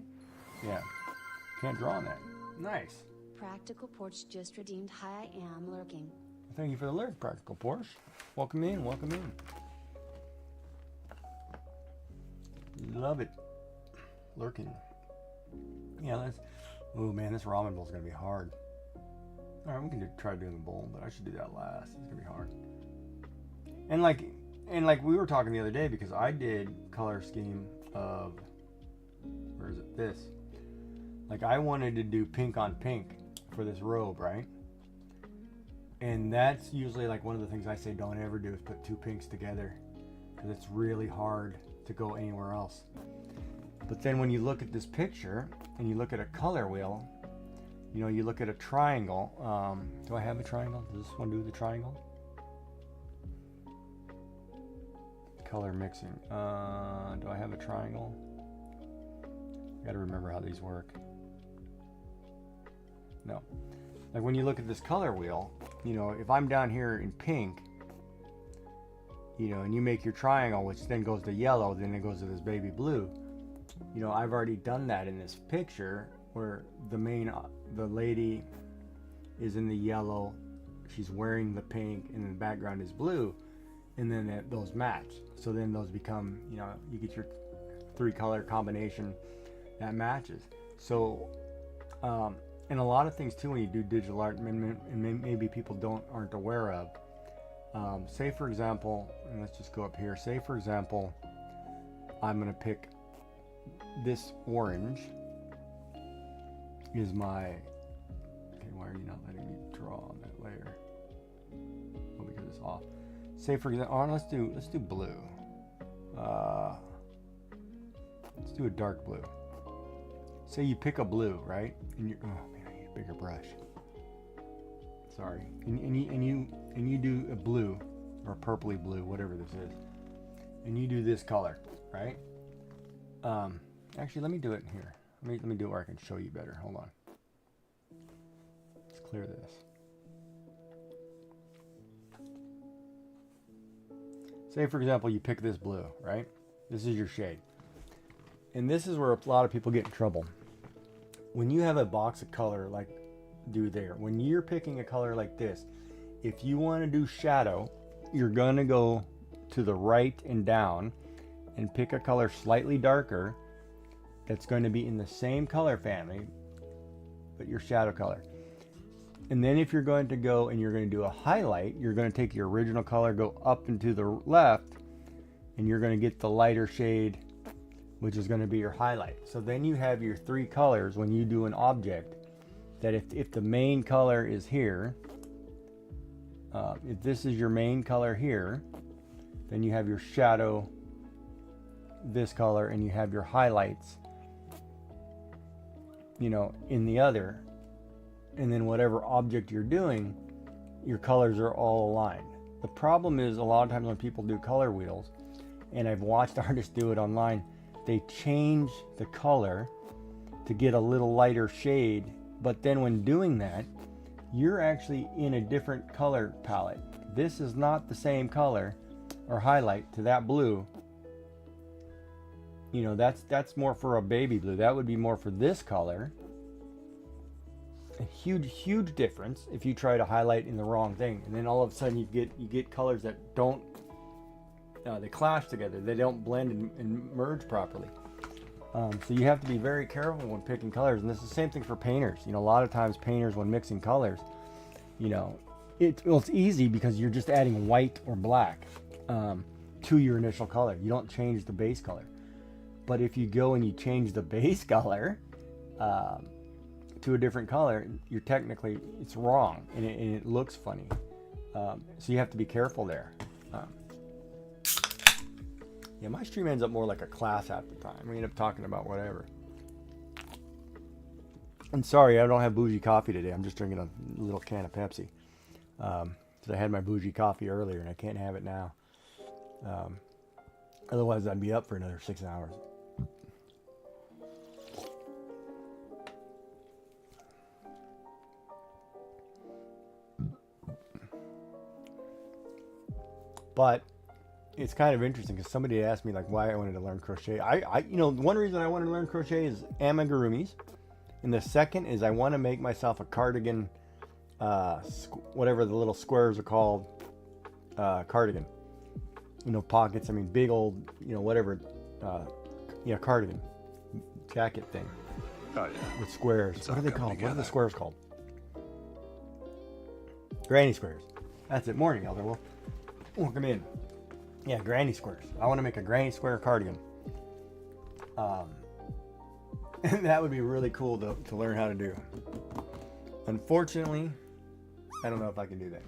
Yeah, can't draw on that. Nice. Practical Porch just redeemed. Hi, I am lurking. Thank you for the alert, Practical Porsche. Welcome in, welcome in. Love it. Lurking. Yeah, let's. Oh man, this ramen bowl is gonna be hard. All right, we can try doing the bowl, but I should do that last. It's gonna be hard. And like we were talking the other day, because I did color scheme of, where is it? This. Like I wanted to do pink on pink for this robe, right? And that's usually like one of the things I say don't ever do is put two pinks together, because it's really hard to go anywhere else. But then when you look at this picture and you look at a color wheel, you know, you look at a triangle. Do I have a triangle? Does this one do the triangle? Color mixing. Do I have a triangle? I gotta remember how these work. No. Like when you look at this color wheel, you know, if I'm down here in pink, you know, and you make your triangle, which then goes to yellow, then it goes to this baby blue. You know, I've already done that in this picture where the lady is in the yellow, she's wearing the pink, and the background is blue, and then those match. So then those become, you know, you get your 3-color combination that matches. So, and a lot of things too when you do digital art, and maybe people aren't aware of. Say for example, and let's just go up here. Say for example, I'm gonna pick this orange is my, okay, why are you not letting me draw on that layer? Oh, because it's off. Say for example, oh, let's do blue. Let's do a dark blue. Say you pick a blue, right? And you, oh man, I need a bigger brush. Sorry. And you do a blue or purpley blue, whatever this is, and you do this color, right? Actually, let me do it here. Let me do it where I can show you better. Hold on. Let's clear this. Say for example, you pick this blue, right? This is your shade. And this is where a lot of people get in trouble. When you have a box of color like do there, when you're picking a color like this, if you want to do shadow, you're going to go to the right and down and pick a color slightly darker that's going to be in the same color family, but your shadow color. And then if you're going to go and you're going to do a highlight, you're going to take your original color, go up and to the left, and you're going to get the lighter shade, which is going to be your highlight. So then you have your 3 colors when you do an object, that if the main color is here, if this is your main color here, then you have your shadow this color, and you have your highlights, you know, in the other. And then whatever object you're doing, your colors are all aligned. The problem is a lot of times when people do color wheels, and I've watched artists do it online, they change the color to get a little lighter shade, but then when doing that, you're actually in a different color palette. This is not the same color or highlight to that blue. You know, that's more for a baby blue. That would be more for this color. A huge difference if you try to highlight in the wrong thing, and then all of a sudden you get colors that don't they clash together. They don't blend and merge properly. So you have to be very careful when picking colors, and this is the same thing for painters. You know, a lot of times painters, when mixing colors, you know, it's easy because you're just adding white or black to your initial color. You don't change the base color. But if you go and you change the base color to a different color, you're technically, it's wrong, and it looks funny. So you have to be careful there. Yeah, my stream ends up more like a class half the time. We end up talking about whatever. I'm sorry, I don't have bougie coffee today. I'm just drinking a little can of Pepsi. Because I had my bougie coffee earlier and I can't have it now. Otherwise, I'd be up for another 6 hours. But it's kind of interesting because somebody asked me like why I wanted to learn crochet. You know, one reason I wanted to learn crochet is amigurumis, And the second is I want to make myself a cardigan, whatever the little squares are called, cardigan. You know, pockets, I mean, big old, you know, whatever, cardigan, jacket thing. Oh, yeah. With squares. It's What are all they coming called? What are together. the squares called? Granny squares. That's it. Morning, Elder Wolf. Welcome in. Yeah, granny squares. I want to make a granny square cardigan. And that would be really cool to learn how to do. Unfortunately, I don't know if I can do that.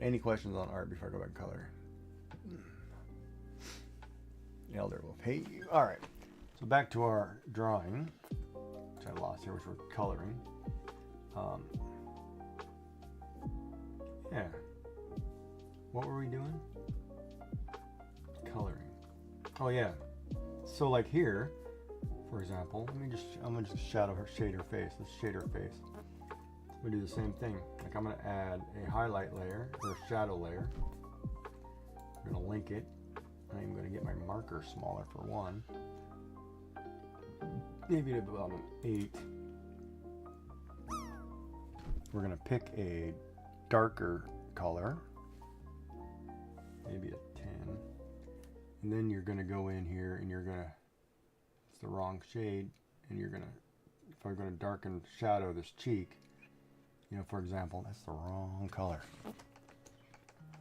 Any questions on art before I go back and color? Elder Wolf. Hey, all right. So back to our drawing, which I lost here, which we're coloring. Yeah. What were we doing? Coloring. Oh yeah. So like here, for example, I'm gonna just shade her face. Let's shade her face. We do the same thing. Like I'm gonna add a highlight layer or a shadow layer. I'm gonna link it. I'm gonna get my marker smaller for one. Maybe about an 8. We're gonna pick a darker color, maybe a 10, and then you're gonna go in here and you're gonna, it's the wrong shade, and you're gonna, if I'm gonna darken shadow this cheek, you know, for example, that's the wrong color.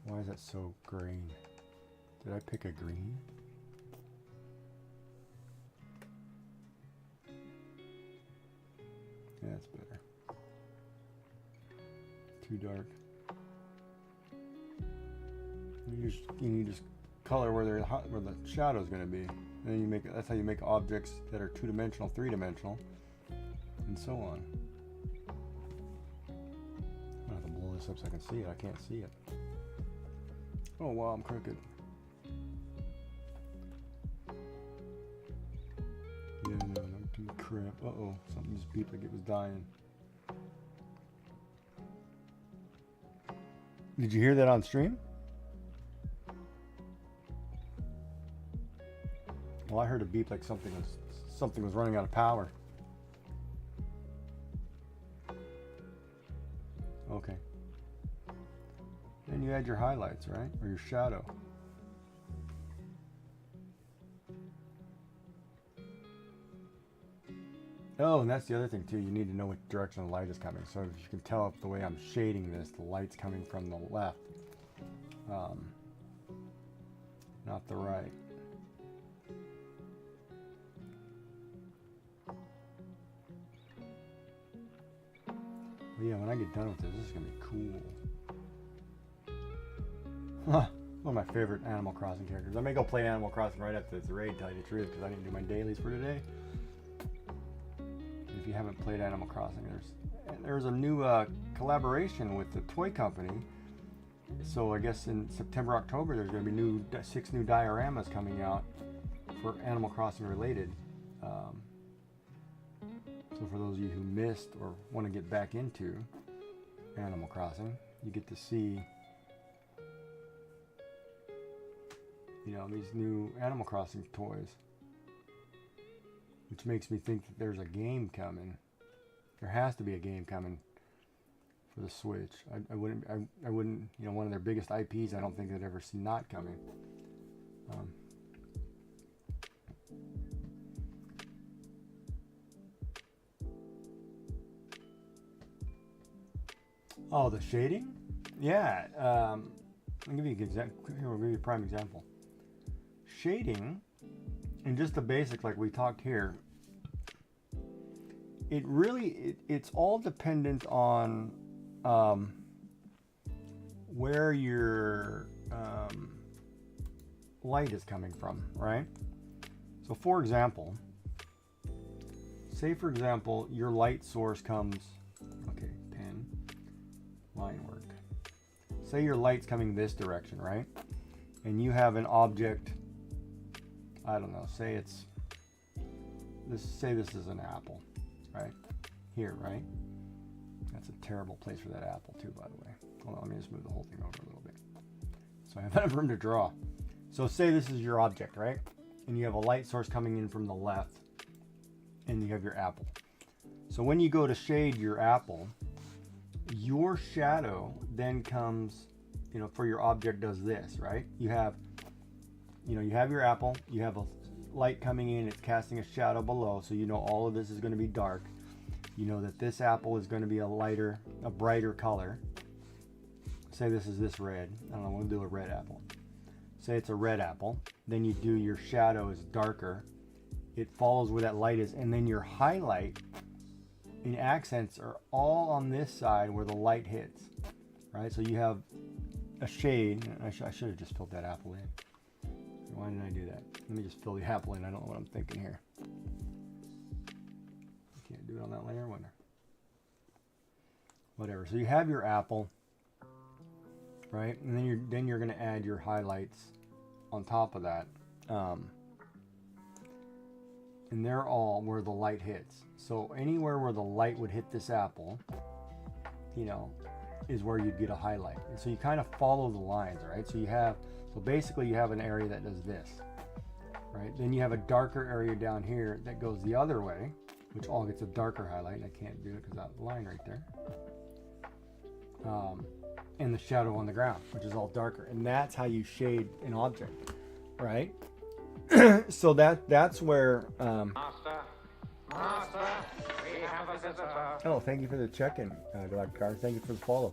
Why is that so green? Did I pick a green? Yeah, that's better. Too dark. You just color where the shadow is going to be. And then you make, that's how you make objects that are 2-dimensional, 3-dimensional, and so on. I'm gonna have to blow this up so I can see it. I can't see it. Oh wow, I'm crooked. Yeah, no, don't do crap. Uh-oh, something just beeped like it was dying. Did you hear that on stream? Well, I heard a beep like something was running out of power. Okay. Then you add your highlights, right? Or your shadow. Oh, and that's the other thing too. You need to know what direction the light is coming. So if you can tell if the way I'm shading this, the light's coming from the left, not the right. But yeah, when I get done with this is gonna be cool. Huh. One of my favorite Animal Crossing characters. I may go play Animal Crossing right after this raid, tell you the truth, because I didn't do my dailies for today. If you haven't played Animal Crossing, there's a new collaboration with the toy company. So I guess in September, October, there's going to be 6 new dioramas coming out for Animal Crossing related. So for those of you who missed or want to get back into Animal Crossing, you get to see, you know, these new Animal Crossing toys. Which makes me think that there's a game coming. There has to be a game coming for the Switch. I wouldn't, you know, one of their biggest IPs, I don't think I'd ever see not coming. Oh, the shading? Yeah. I'll give you an example. Here, we'll give you a prime example. Shading, and just the basic, like we talked here, it really, it's all dependent on where your light is coming from, right? So for example, say for example, your light source comes, okay, pen, line work. Say your light's coming this direction, right? And you have an object, I don't know, say it's, say this is an apple, right? Here, right? That's a terrible place for that apple too, by the way. Hold on, let me just move the whole thing over a little bit. So I have enough room to draw. So say this is your object, right? And you have a light source coming in from the left and you have your apple. So when you go to shade your apple, your shadow then comes, for your object does this, right? You have your apple, you have a light coming in, it's casting a shadow below, so all of this is going to be dark. You know that this apple is going to be a brighter color. Say this is this red. I don't know, we'll do a red apple. Say it's a red apple. Then you do your shadow is darker. It follows where that light is, and then your highlight and accents are all on this side where the light hits, right? So you have a shade. I should have just filled that apple in. Why didn't I do that? Let me just fill the apple in. I don't know what I'm thinking here. Can't do it on that layer. Whatever. So you have your apple, right? And then you're going to add your highlights on top of that. And they're all where the light hits. So anywhere where the light would hit this apple, is where you'd get a highlight. And so you kind of follow the lines, right? So basically you have an area that does this, right? Then you have a darker area down here that goes the other way, which all gets a darker highlight. And I can't do it because that line right there. And the shadow on the ground, which is all darker. And that's how you shade an object, right? So that's where Master, we have a visitor. oh, thank you for the check-in, Dr. Carr. Thank you for the follow.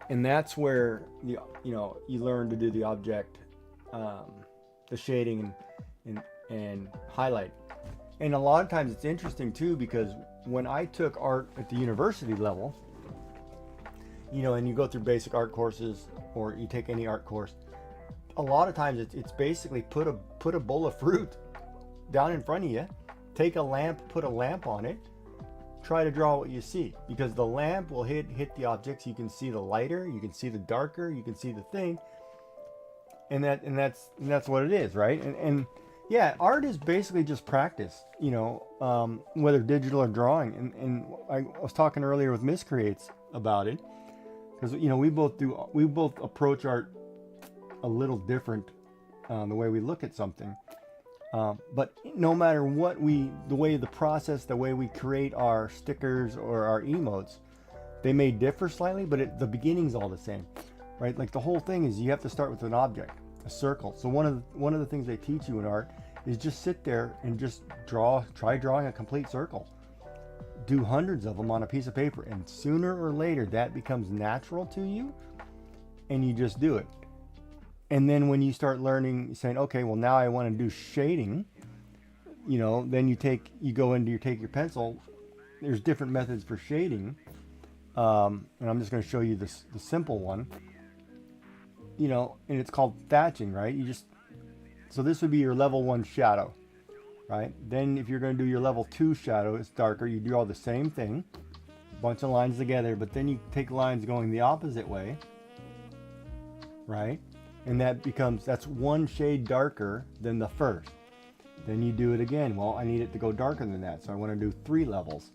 And that's where you learn to do the object, the shading and highlight. And a lot of times it's interesting too, because when I took art at the university level, and you go through basic art courses or you take any art course, a lot of times it's basically put a bowl of fruit down in front of you, take a lamp, put a lamp on it, try to draw what you see, because the lamp will hit the objects. You can see the lighter, you can see the darker, you can see the thing, and that's what it is, right? And yeah, art is basically just practice, whether digital or drawing. And I was talking earlier with Miscreates about it, because we both approach art a little different, the way we look at something. But no matter what the way we create our stickers or our emotes, they may differ slightly, but the beginning's all the same, right? Like the whole thing is you have to start with an object, a circle. So one of the things they teach you in art is just sit there and just try drawing a complete circle. Do hundreds of them on a piece of paper, and sooner or later that becomes natural to you, and you just do it. And then when you start learning, saying, okay, well now I want to do shading, then you take your pencil. There's different methods for shading, and I'm just going to show you the simple one. And it's called thatching, right? So this would be your level 1 shadow, right? Then if you're going to do your level 2 shadow, it's darker. You do all the same thing, a bunch of lines together, but then you take lines going the opposite way, right? And that's one shade darker than the first. Then you do it again. Well, I need it to go darker than that, so I want to do 3 levels.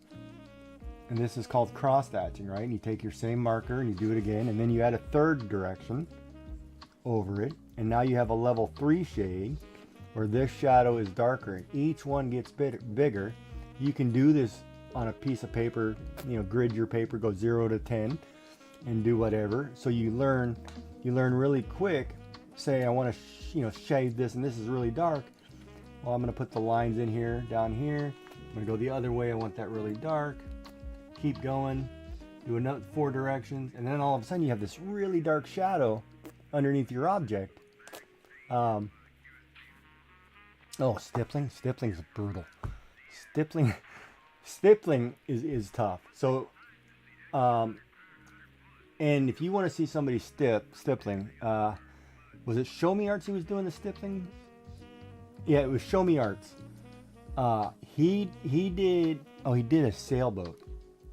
And this is called cross thatching, right? And you take your same marker and you do it again, and then you add a third direction over it, and now you have a level 3 shade where this shadow is darker, and each one gets bigger. You can do this on a piece of paper, grid your paper, go 0 to 10 and do whatever. So you learn really quick. Say I want to shade this, and this is really dark. Well, I'm going to put the lines in here, down here. I'm going to go the other way. I want that really dark. Keep going. Do another 4 directions, and then all of a sudden you have this really dark shadow underneath your object. Stippling. Stippling is brutal. Stippling is tough. So, and if you want to see somebody stippling, was it Show Me Arts who was doing the stippling? Yeah, it was Show Me Arts. He did a sailboat.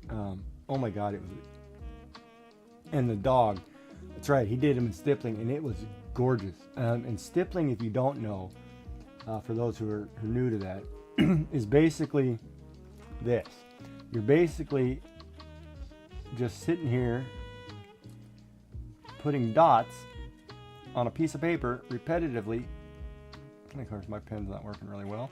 Oh my God, it was, and the dog. That's right, he did him in stippling, and it was gorgeous. And stippling, if you don't know, for those who are new to that, is basically this. You're basically just sitting here putting dots on a piece of paper repetitively. And of course my pen's not working really well.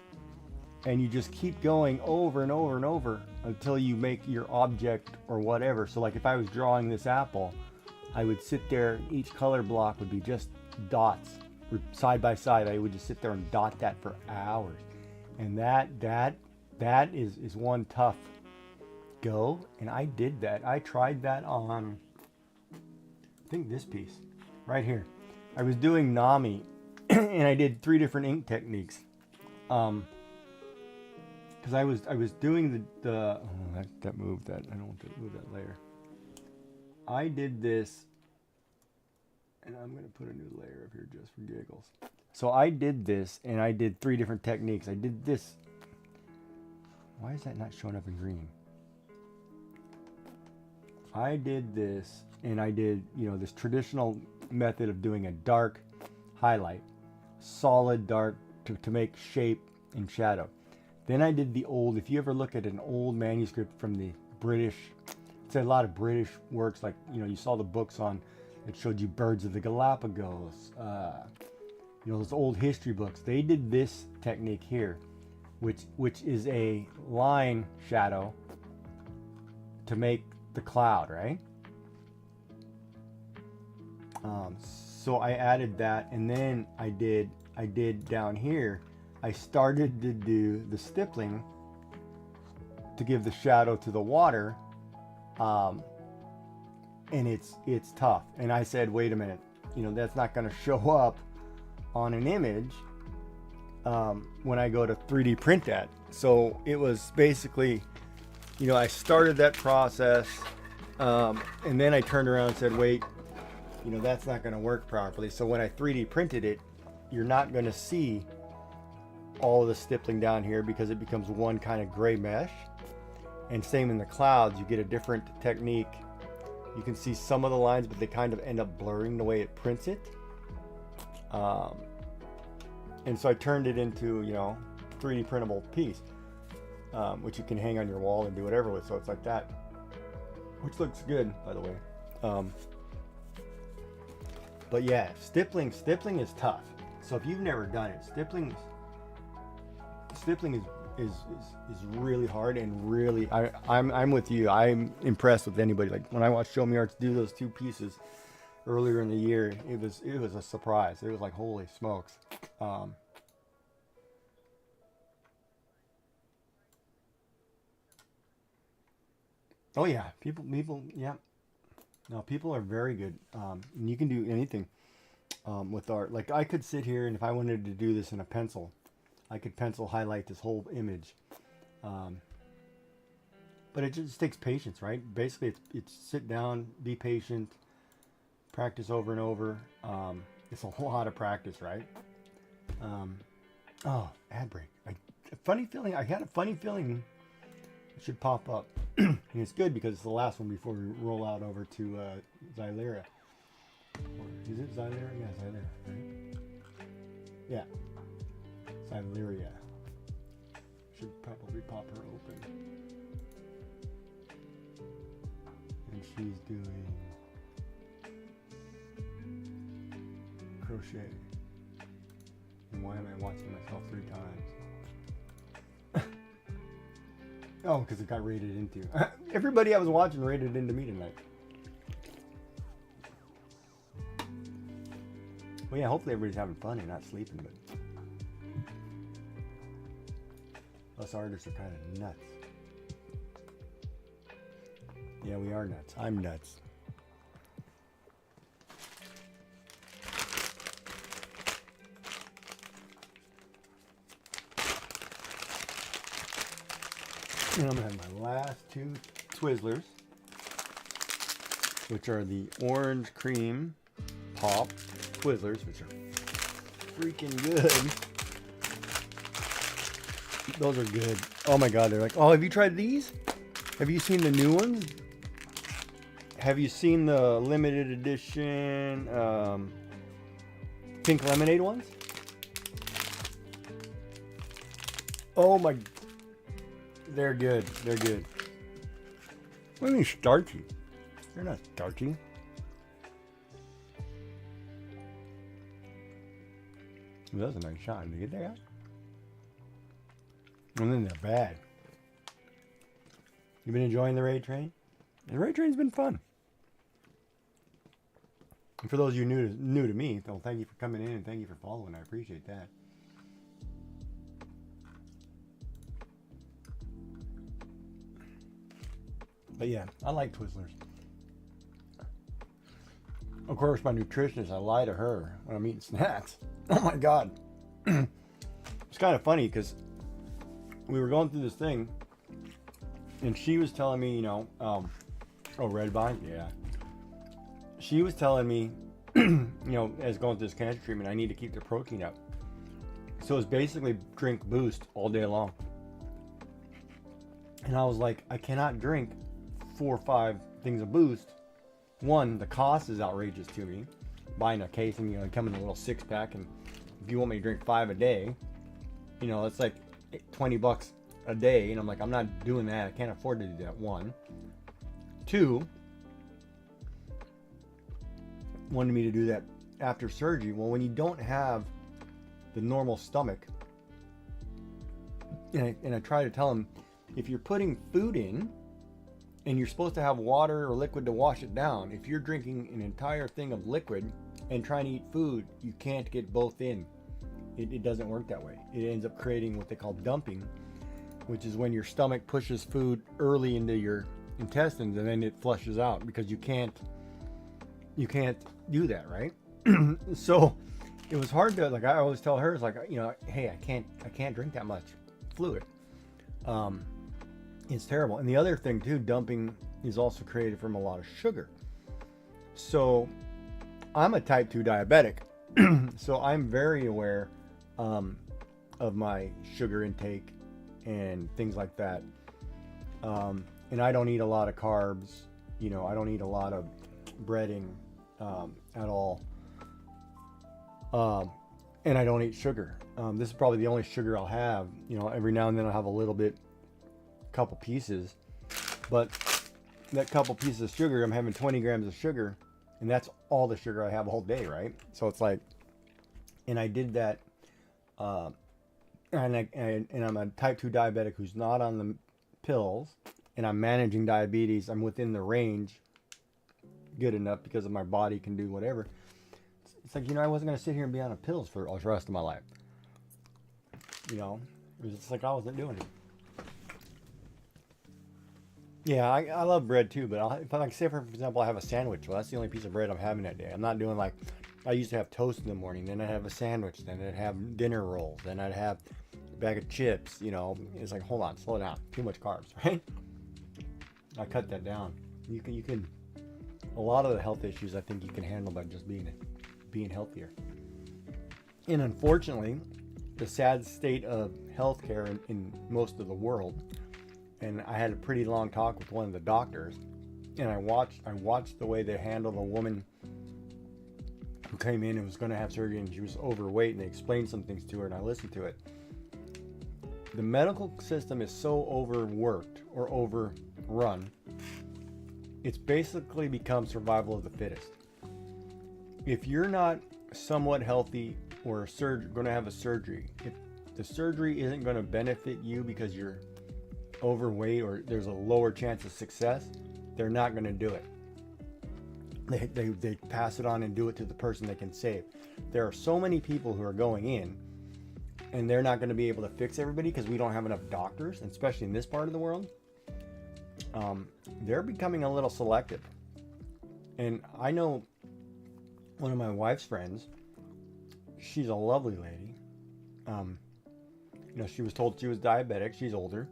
and you just keep going over and over and over until you make your object or whatever. So like if I was drawing this apple, I would sit there, each color block would be just dots side by side. I would just sit there and dot that for hours. And that is one tough go. And I did that. I tried that on, I think this piece right here. I was doing Nami and I did 3 different ink techniques. Because I was doing the oh, that moved that. I don't want to move that layer. I did this, and I'm going to put a new layer up here just for giggles. So I did this, and I did 3 different techniques. I did this. Why is that not showing up in green? I did this, and I did, you know, this traditional method of doing a dark highlight, solid dark to make shape and shadow. Then I did the old, if you ever look at an old manuscript from the British, it's a lot of British works, like, you know, you saw the books on, it showed you birds of the Galapagos, you know, those old history books. They did this technique here, which is a line shadow to make the cloud, right? So I added that, and then I did down here, I started to do the stippling to give the shadow to the water, and it's tough. And I said, wait a minute, you know, that's not going to show up on an image when I go to 3D print that. So it was basically, you know, I started that process, and then I turned around and said, wait, you know, that's not going to work properly. So when I 3D printed it, you're not going to see all of the stippling down here because it becomes one kind of gray mesh. And same in the clouds, you get a different technique. You can see some of the lines, but they kind of end up blurring the way it prints it. And so I turned it into, you know, 3D printable piece, which you can hang on your wall and do whatever with. So it's like that, which looks good, by the way. But yeah, stippling is tough. So if you've never done it, stippling is really hard, and really I'm with you. I'm impressed with anybody. Like when I watched Show Me Arts do those 2 pieces earlier in the year, it was a surprise. It was like, holy smokes. Oh yeah, people yeah. No, people are very good. And you can do anything with art. Like I could sit here, and if I wanted to do this in a pencil, I could pencil highlight this whole image. But it just takes patience, right? Basically, it's sit down, be patient, practice over and over. It's a lot of practice, right? Oh, ad break. I had a funny feeling it should pop up. And it's good because it's the last one before we roll out over to Xylyria. Or is it Xylyria? Yeah, Xylyria, right? Yeah. Xylyria. Should probably pop her open. And she's doing crochet. And why am I watching myself 3 times? Oh, because it got rated into. Everybody I was watching rated into me tonight. Well, yeah, hopefully everybody's having fun and not sleeping, but us artists are kind of nuts. Yeah, we are nuts. I'm nuts. And I'm going to have my last 2 Twizzlers, which are the orange cream pop Twizzlers, which are freaking good. Those are good. Oh my god, they're like, oh, have you tried these? Have you seen the new ones? Have you seen the limited edition pink lemonade ones? Oh my, they're good. They're good. What do you mean starchy? They're not starchy. Ooh, that was a nice shot. Did you get that? And then they're bad. You been enjoying the raid train? The raid train's been fun. And for those of you new to me, well, thank you for coming in and thank you for following. I appreciate that. But yeah, I like Twizzlers. Of course, my nutritionist, I lie to her when I'm eating snacks. Oh my God. It's kind of funny because we were going through this thing and she was telling me, you know, oh, Red Vine? Yeah. She was telling me, you know, as going through this cancer treatment, I need to keep the protein up. So it's basically drink Boost all day long. And I was like, I cannot drink 4 or 5 things of Boost. One, the cost is outrageous to me. Buying a case and, you know, come in a little 6-pack, and if you want me to drink 5 a day, you know, it's like $20 a day, and I'm like, I'm not doing that. I can't afford to do that. 1, 2, wanted me to do that after surgery. Well, when you don't have the normal stomach, and I try to tell them, if you're putting food in and you're supposed to have water or liquid to wash it down, if you're drinking an entire thing of liquid and trying to eat food, you can't get both in. It doesn't work that way. It ends up creating what they call dumping, which is when your stomach pushes food early into your intestines and then it flushes out, because you can't do that, right? So it was hard to, like, I always tell her, it's like, you know, hey, I can't drink that much fluid. It's terrible. And the other thing too, dumping is also created from a lot of sugar. So I'm a type 2 diabetic. So I'm very aware of my sugar intake and things like that. And I don't eat a lot of carbs. You know, I don't eat a lot of breading at all. And I don't eat sugar. This is probably the only sugar I'll have. You know, every now and then I'll have a little bit, couple pieces, but that couple pieces of sugar, I'm having 20 grams of sugar, and that's all the sugar I have all day, right? So it's like, and I did that, and I'm a type 2 diabetic who's not on the pills, and I'm managing diabetes. I'm within the range good enough because of my body can do whatever. It's like, you know, I wasn't going to sit here and be on the pills for the rest of my life. You know, it was just like I wasn't doing it. Yeah, I love bread too, but if I, like, say for example, I have a sandwich, well, that's the only piece of bread I'm having that day. I'm not doing like, I used to have toast in the morning, then I'd have a sandwich, then I'd have dinner rolls, then I'd have a bag of chips, you know. It's like, hold on, slow down, too much carbs, right? I cut that down. You can, a lot of the health issues I think you can handle by just being healthier. And unfortunately, the sad state of healthcare in most of the world, and I had a pretty long talk with one of the doctors, and I watched the way they handled a woman who came in and was going to have surgery, and she was overweight, and they explained some things to her, and I listened to it. The medical system is so overworked or overrun, it's basically become survival of the fittest. If you're not somewhat healthy or going to have a surgery, if the surgery isn't going to benefit you because you're overweight or there's a lower chance of success, they're not going to do it. They pass it on and do it to the person they can save. There are so many people who are going in, and they're not going to be able to fix everybody because we don't have enough doctors, especially in this part of the world. They're becoming a little selective. And I know one of my wife's friends, she's a lovely lady. You know, she was told she was diabetic. She's older.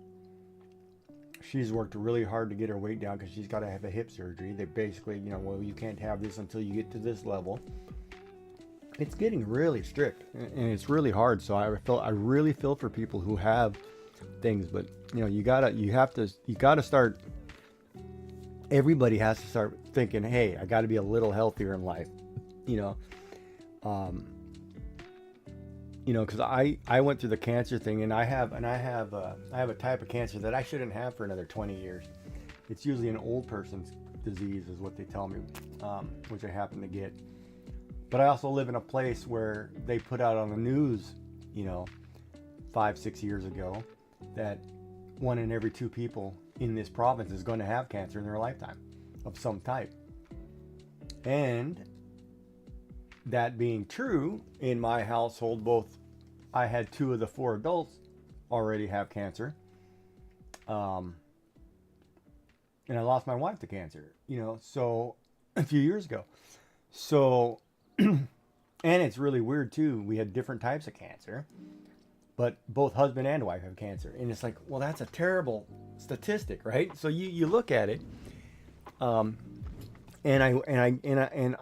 She's worked really hard to get her weight down because she's got to have a hip surgery. They basically, you know, well, you can't have this until you get to this level. It's getting really strict, and it's really hard. So I really feel for people who have things, but you know, you gotta start. Everybody has to start thinking, hey, I got to be a little healthier in life, you know. You know, because I went through the cancer thing, and I have a type of cancer that I shouldn't have for another 20 years. It's usually an old person's disease, is what they tell me, which I happen to get. But I also live in a place where they put out on the news, you know, 5-6 years ago, that 1 in every 2 people in this province is going to have cancer in their lifetime of some type. And that being true, in my household, both I had 2 of the 4 adults already have cancer. And I lost my wife to cancer, so a few years ago. So, and it's really weird too. We had different types of cancer, but both husband and wife have cancer. And it's like, well, that's a terrible statistic, right? So you look at it, and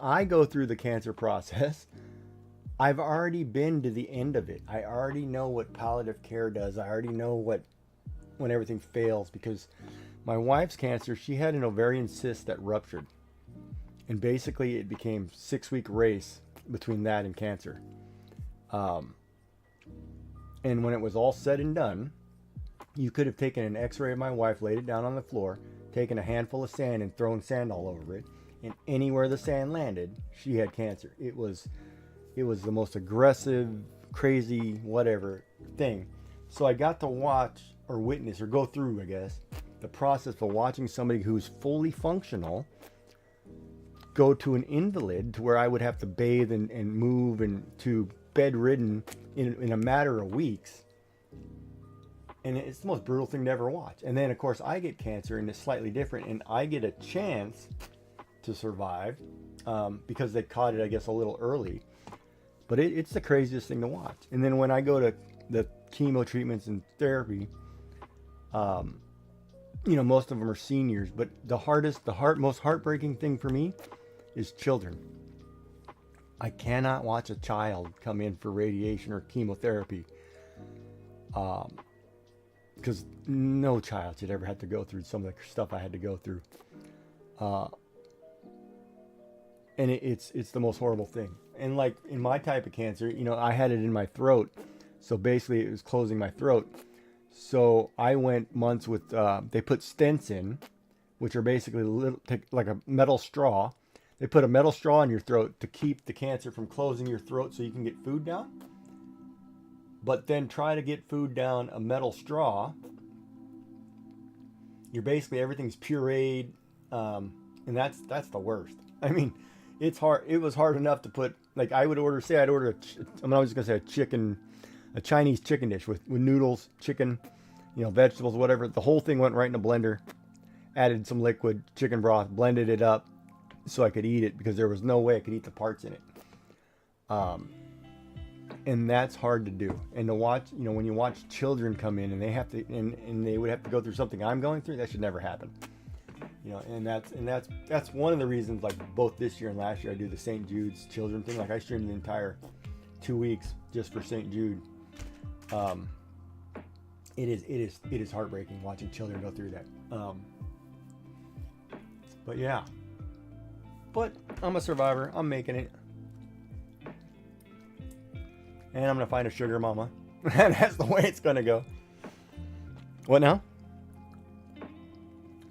I go through the cancer process. I've already been to the end of it. I already know what palliative care does. I already know when everything fails, because my wife's cancer, she had an ovarian cyst that ruptured. And basically it became 6-week race between that and cancer. And when it was all said and done, you could have taken an x-ray of my wife, laid it down on the floor, taken a handful of sand and thrown sand all over it. And anywhere the sand landed, she had cancer. It was the most aggressive, crazy, whatever thing. So I got to watch or witness or go through, I guess, the process of watching somebody who's fully functional go to an invalid, to where I would have to bathe and move and to bedridden in a matter of weeks. And it's the most brutal thing to ever watch. And then, of course, I get cancer, and it's slightly different, and I get a chance to survive because they caught it, I guess, a little early. But it's the craziest thing to watch. And then when I go to the chemo treatments and therapy, most of them are seniors. But most heartbreaking thing for me is children. I cannot watch a child come in for radiation or chemotherapy, because no child should ever have to go through some of the stuff I had to go through. And it's the most horrible thing. And like in my type of cancer, I had it in my throat. So basically it was closing my throat. So I went months with, they put stents in, which are basically like a metal straw. They put a metal straw in your throat to keep the cancer from closing your throat so you can get food down. But then try to get food down a metal straw. You're basically, everything's pureed. And that's the worst. I mean, it's hard. It was hard enough to put, like I was just going to say a Chinese chicken dish with noodles, chicken, vegetables, whatever. The whole thing went right in a blender, added some liquid chicken broth, blended it up so I could eat it, because there was no way I could eat the parts in it. And that's hard to do. And to watch, when you watch children come in and they have to, and they would have to go through something I'm going through, that should never happen. And that's one of the reasons, like both this year and last year, I do the St. Jude's children thing. Like I streamed the entire 2 weeks just for St. Jude. It is heartbreaking watching children go through that. But yeah. But I'm a survivor. I'm making it. And I'm going to find a sugar mama. And that's the way it's going to go. What now?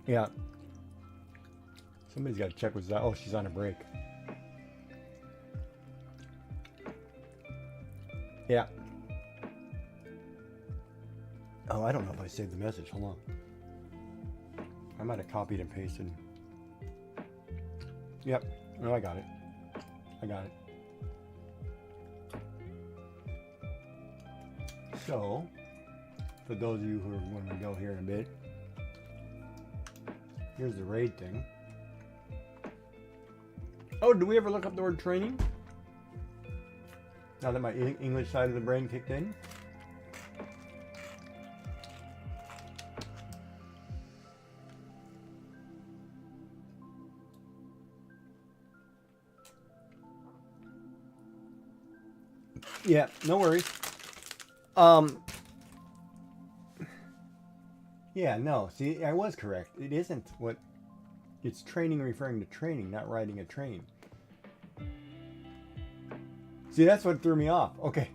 Yeah. Somebody's got to check what's that. Oh, she's on a break. Yeah. Oh, I don't know if I saved the message. Hold on. I might have copied and pasted. Yep. No, I got it. So, for those of you who are going to go here in a bit, here's the raid thing. Oh, did we ever look up the word training? Now that my English side of the brain kicked in. Yeah, no worries. Yeah, no, see, I was correct. It isn't what... It's training referring to training, not riding a train. See, that's what threw me off. Okay.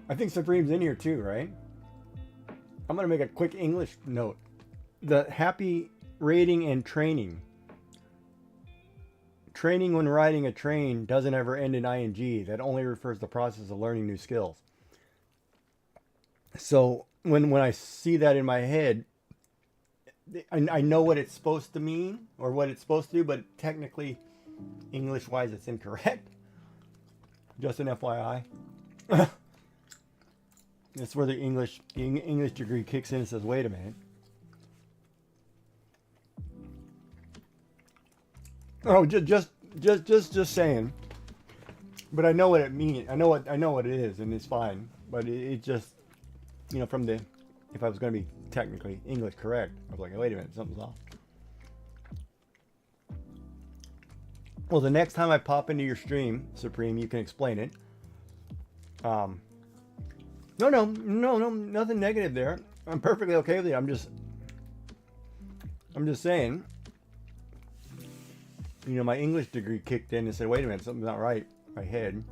I think Supreme's in here too, right? I'm going to make a quick English note. The happy raiding and training. Training when riding a train doesn't ever end in ing. That only refers to the process of learning new skills. So when I see that in my head, I know what it's supposed to mean or what it's supposed to do, but technically, English-wise, it's incorrect. Just an FYI. That's where the English degree kicks in and says, "Wait a minute." Oh, just saying. But I know what it means. I know what it is, and it's fine. But it just, from the, if I was going to be technically English correct, I was like, wait a minute, something's off. Well, the next time I pop into your stream, Supreme, you can explain it. No, nothing negative there. I'm perfectly okay with it. I'm just saying. My English degree kicked in and said, wait a minute, something's not right. My head.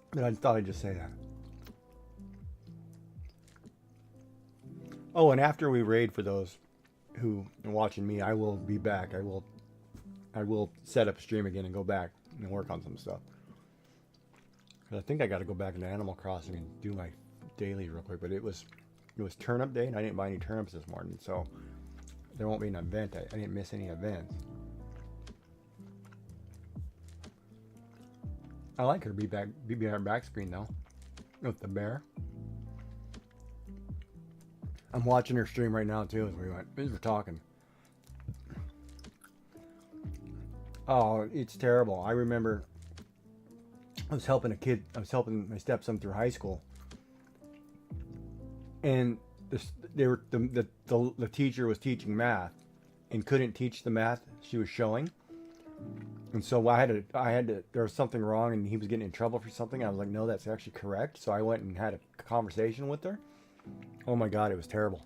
But I thought I'd just say that. Oh, and after we raid, for those who are watching me, I will be back. I will set up a stream again and go back and work on some stuff. I think I got to go back into Animal Crossing and do my daily real quick. But it was turnip day, and I didn't buy any turnips this morning, so there won't be an event. I didn't miss any events. I like her BBR back screen though, with the bear. I'm watching her stream right now too as we're talking. Oh, it's terrible. I remember I was helping my stepson through high school, and the teacher was teaching math and couldn't teach the math she was showing. And so I had to, there was something wrong and he was getting in trouble for something. I was like, no, that's actually correct. So I went and had a conversation with her. Oh my God, it was terrible.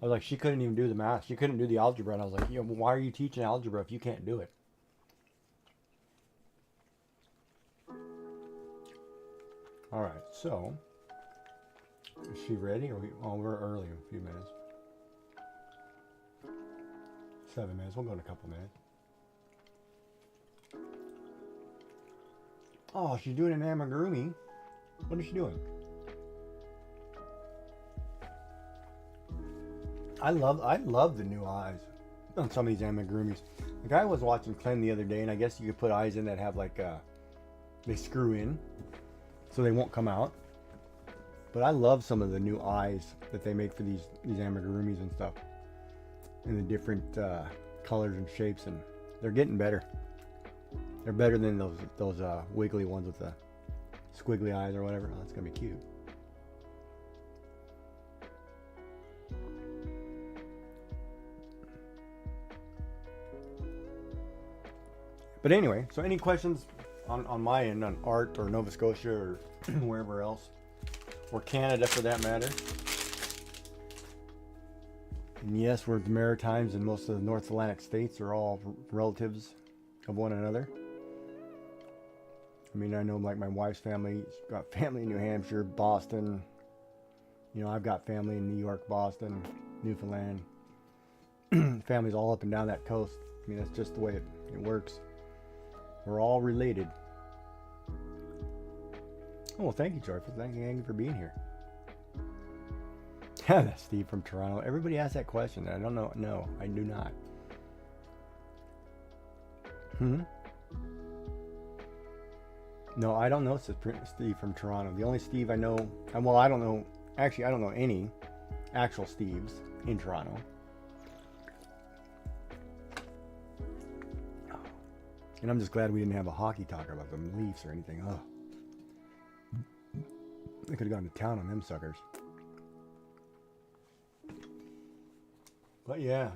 I was like, she couldn't even do the math. She couldn't do the algebra. And I was like, why are you teaching algebra if you can't do it? All right, so is she ready? We're early, a few minutes. 7 minutes. We'll go in a couple minutes. Oh, she's doing an amigurumi. What is she doing? I love the new eyes on some of these amigurumis. The guy was watching Clem the other day, and I guess you could put eyes in that have like they screw in, so they won't come out. But I love some of the new eyes that they make for these amigurumis and stuff, and the different colors and shapes, and they're getting better. They're better than those wiggly ones with the squiggly eyes or whatever. Oh, that's gonna be cute. But anyway, so any questions on my end on art or Nova Scotia or wherever else, or Canada for that matter? And yes, we're the Maritimes, and most of the North Atlantic states are all relatives of one another. I mean, I know like my wife's family's got family in New Hampshire, Boston. I've got family in New York, Boston, Newfoundland. Families all up and down that coast. I mean, that's just the way it works. We're all related. Oh, well, thank you, Joyful. Thank you for being here. That's Steve from Toronto. Everybody asks that question. I don't know. No, I do not. No, I don't know Steve from Toronto. The only Steve I know, well, I don't know. Actually, I don't know any actual Steves in Toronto. And I'm just glad we didn't have a hockey talk about the Leafs or anything. Oh, I could have gone to town on them suckers. But yeah,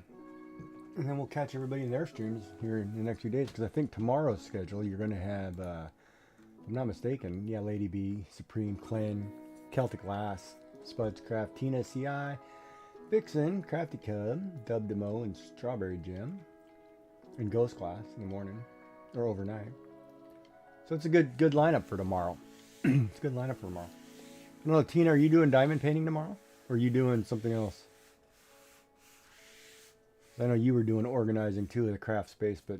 and then we'll catch everybody in their streams here in the next few days, because I think tomorrow's schedule you're going to have, if I'm not mistaken, yeah, Lady B, Supreme, Clen, Celtic Lass, Bitcraft, Tina CI, Vixen, Crafty Cub, Dub Demo, and Strawberry Jim, and Ghost Class in the morning or overnight. So it's a good lineup for tomorrow. It's a good lineup for tomorrow. I don't know, Tina, are you doing diamond painting tomorrow, or are you doing something else? I know you were doing organizing too in the craft space, but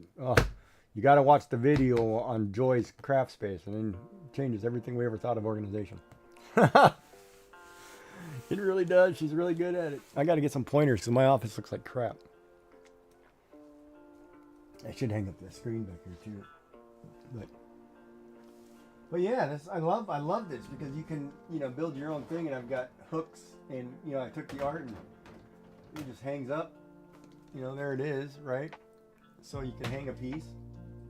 You got to watch the video on Joy's craft space, and then it changes everything we ever thought of organization. It really does. She's really good at it. I got to get some pointers because my office looks like crap. I should hang up the screen back here too. But yeah, I love this because you can, you know, build your own thing, and I've got hooks, and you know, I took the art and it just hangs up. You know, there it is, right? So you can hang a piece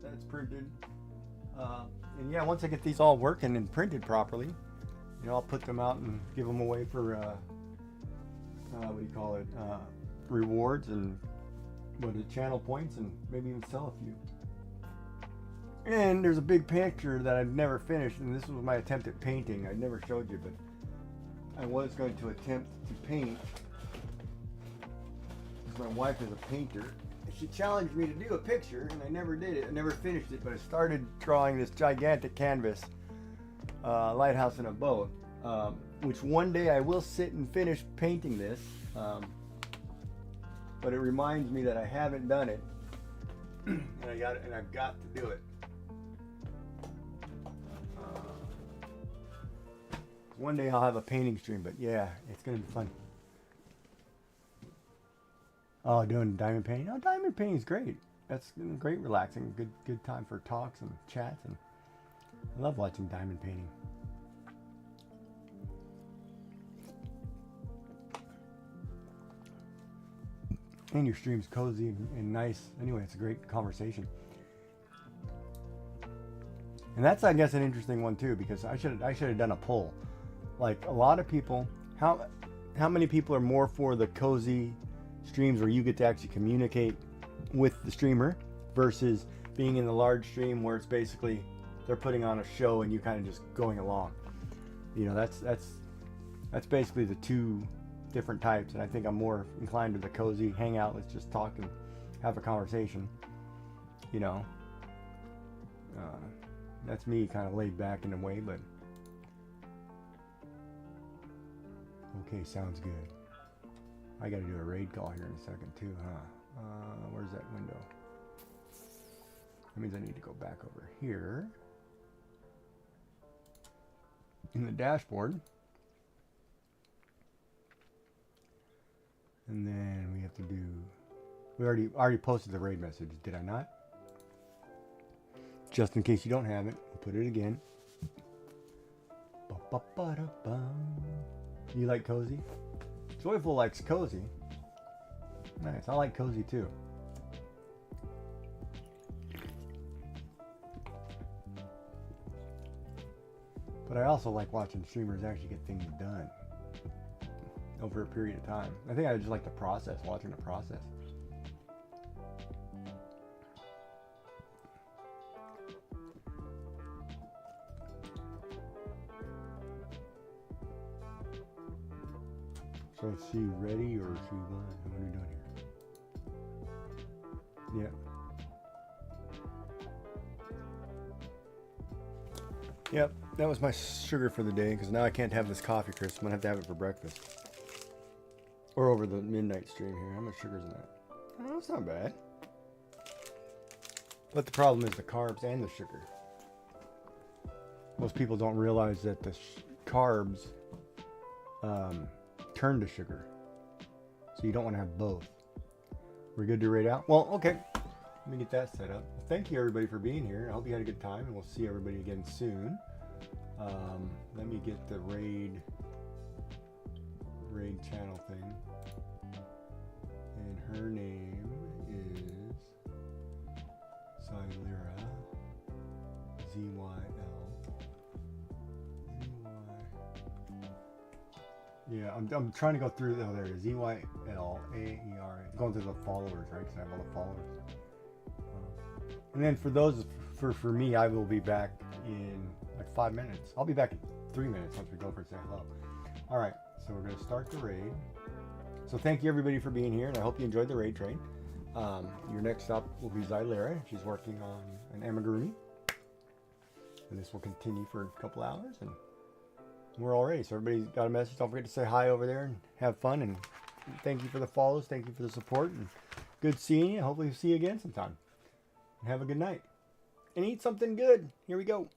that's printed. And yeah, once I get these all working and printed properly, you know, I'll put them out and give them away for what do you call it? Rewards and channel points, and maybe even sell a few. And there's a big picture that I've never finished, and this was my attempt at painting. I never showed you, but I was going to attempt to paint. My wife is a painter. She challenged me to do a picture, and I never did it. I never finished it, but I started drawing this gigantic canvas, lighthouse in a boat, which one day I will sit and finish painting this. But it reminds me that I haven't done it, and I've got to do it. One day I'll have a painting stream, but yeah, it's gonna be fun. Oh, doing diamond painting. Oh, diamond painting is great. That's great, relaxing, good time for talks and chats, and I love watching diamond painting. And your stream's cozy and nice. Anyway, it's a great conversation. And that's, I guess, an interesting one too, because I should have done a poll. Like, a lot of people, how many people are more for the cozy streams where you get to actually communicate with the streamer versus being in the large stream where it's basically they're putting on a show and you kind of just going along. You know, that's basically the two different types, and I think I'm more inclined to the cozy hangout. Let's just talk and have a conversation. You know, that's me, kind of laid back in a way, but okay, sounds good. I got to do a raid call here in a second too, huh? Where's that window? That means I need to go back over here in the dashboard. And then we have to do, we already posted the raid message, did I not? Just in case you don't have it, we'll put it again. You like cozy? Joyful likes cozy. Nice, I like cozy too. But I also like watching streamers actually get things done over a period of time. I think I just like the process, watching the process. So is she ready or is she what? What are you doing here? Yeah. Yep, that was my sugar for the day, because now I can't have this coffee, Chris. I'm gonna have to have it for breakfast. Or over the midnight stream here. How much sugar's in that? Oh, that's not bad. But the problem is the carbs and the sugar. Most people don't realize that the carbs turn to sugar. So you don't want to have both. We're good to rate out? Well, okay. Let me get that set up. Well, thank you everybody for being here. I hope you had a good time, and we'll see everybody again soon. Let me get the raid channel thing. And her name is Zylera. Z-Y-L. Yeah, I'm trying to go through. Oh, there it is. Z-Y-L-A-E-R-A. Going through the followers, right? Because I have all the followers. And then for those, for me, I will be back in like 5 minutes. I'll be back in 3 minutes once we go for say hello. All right, so we're going to start the raid. So thank you everybody for being here, and I hope you enjoyed the raid train. Your next stop will be Zylera. She's working on an amigurumi. And this will continue for a couple hours, and we're all ready. So everybody got a message. Don't forget to say hi over there and have fun. And thank you for the follows. Thank you for the support. And good seeing you. Hopefully we'll see you again sometime. And have a good night. and eat something good. Here we go.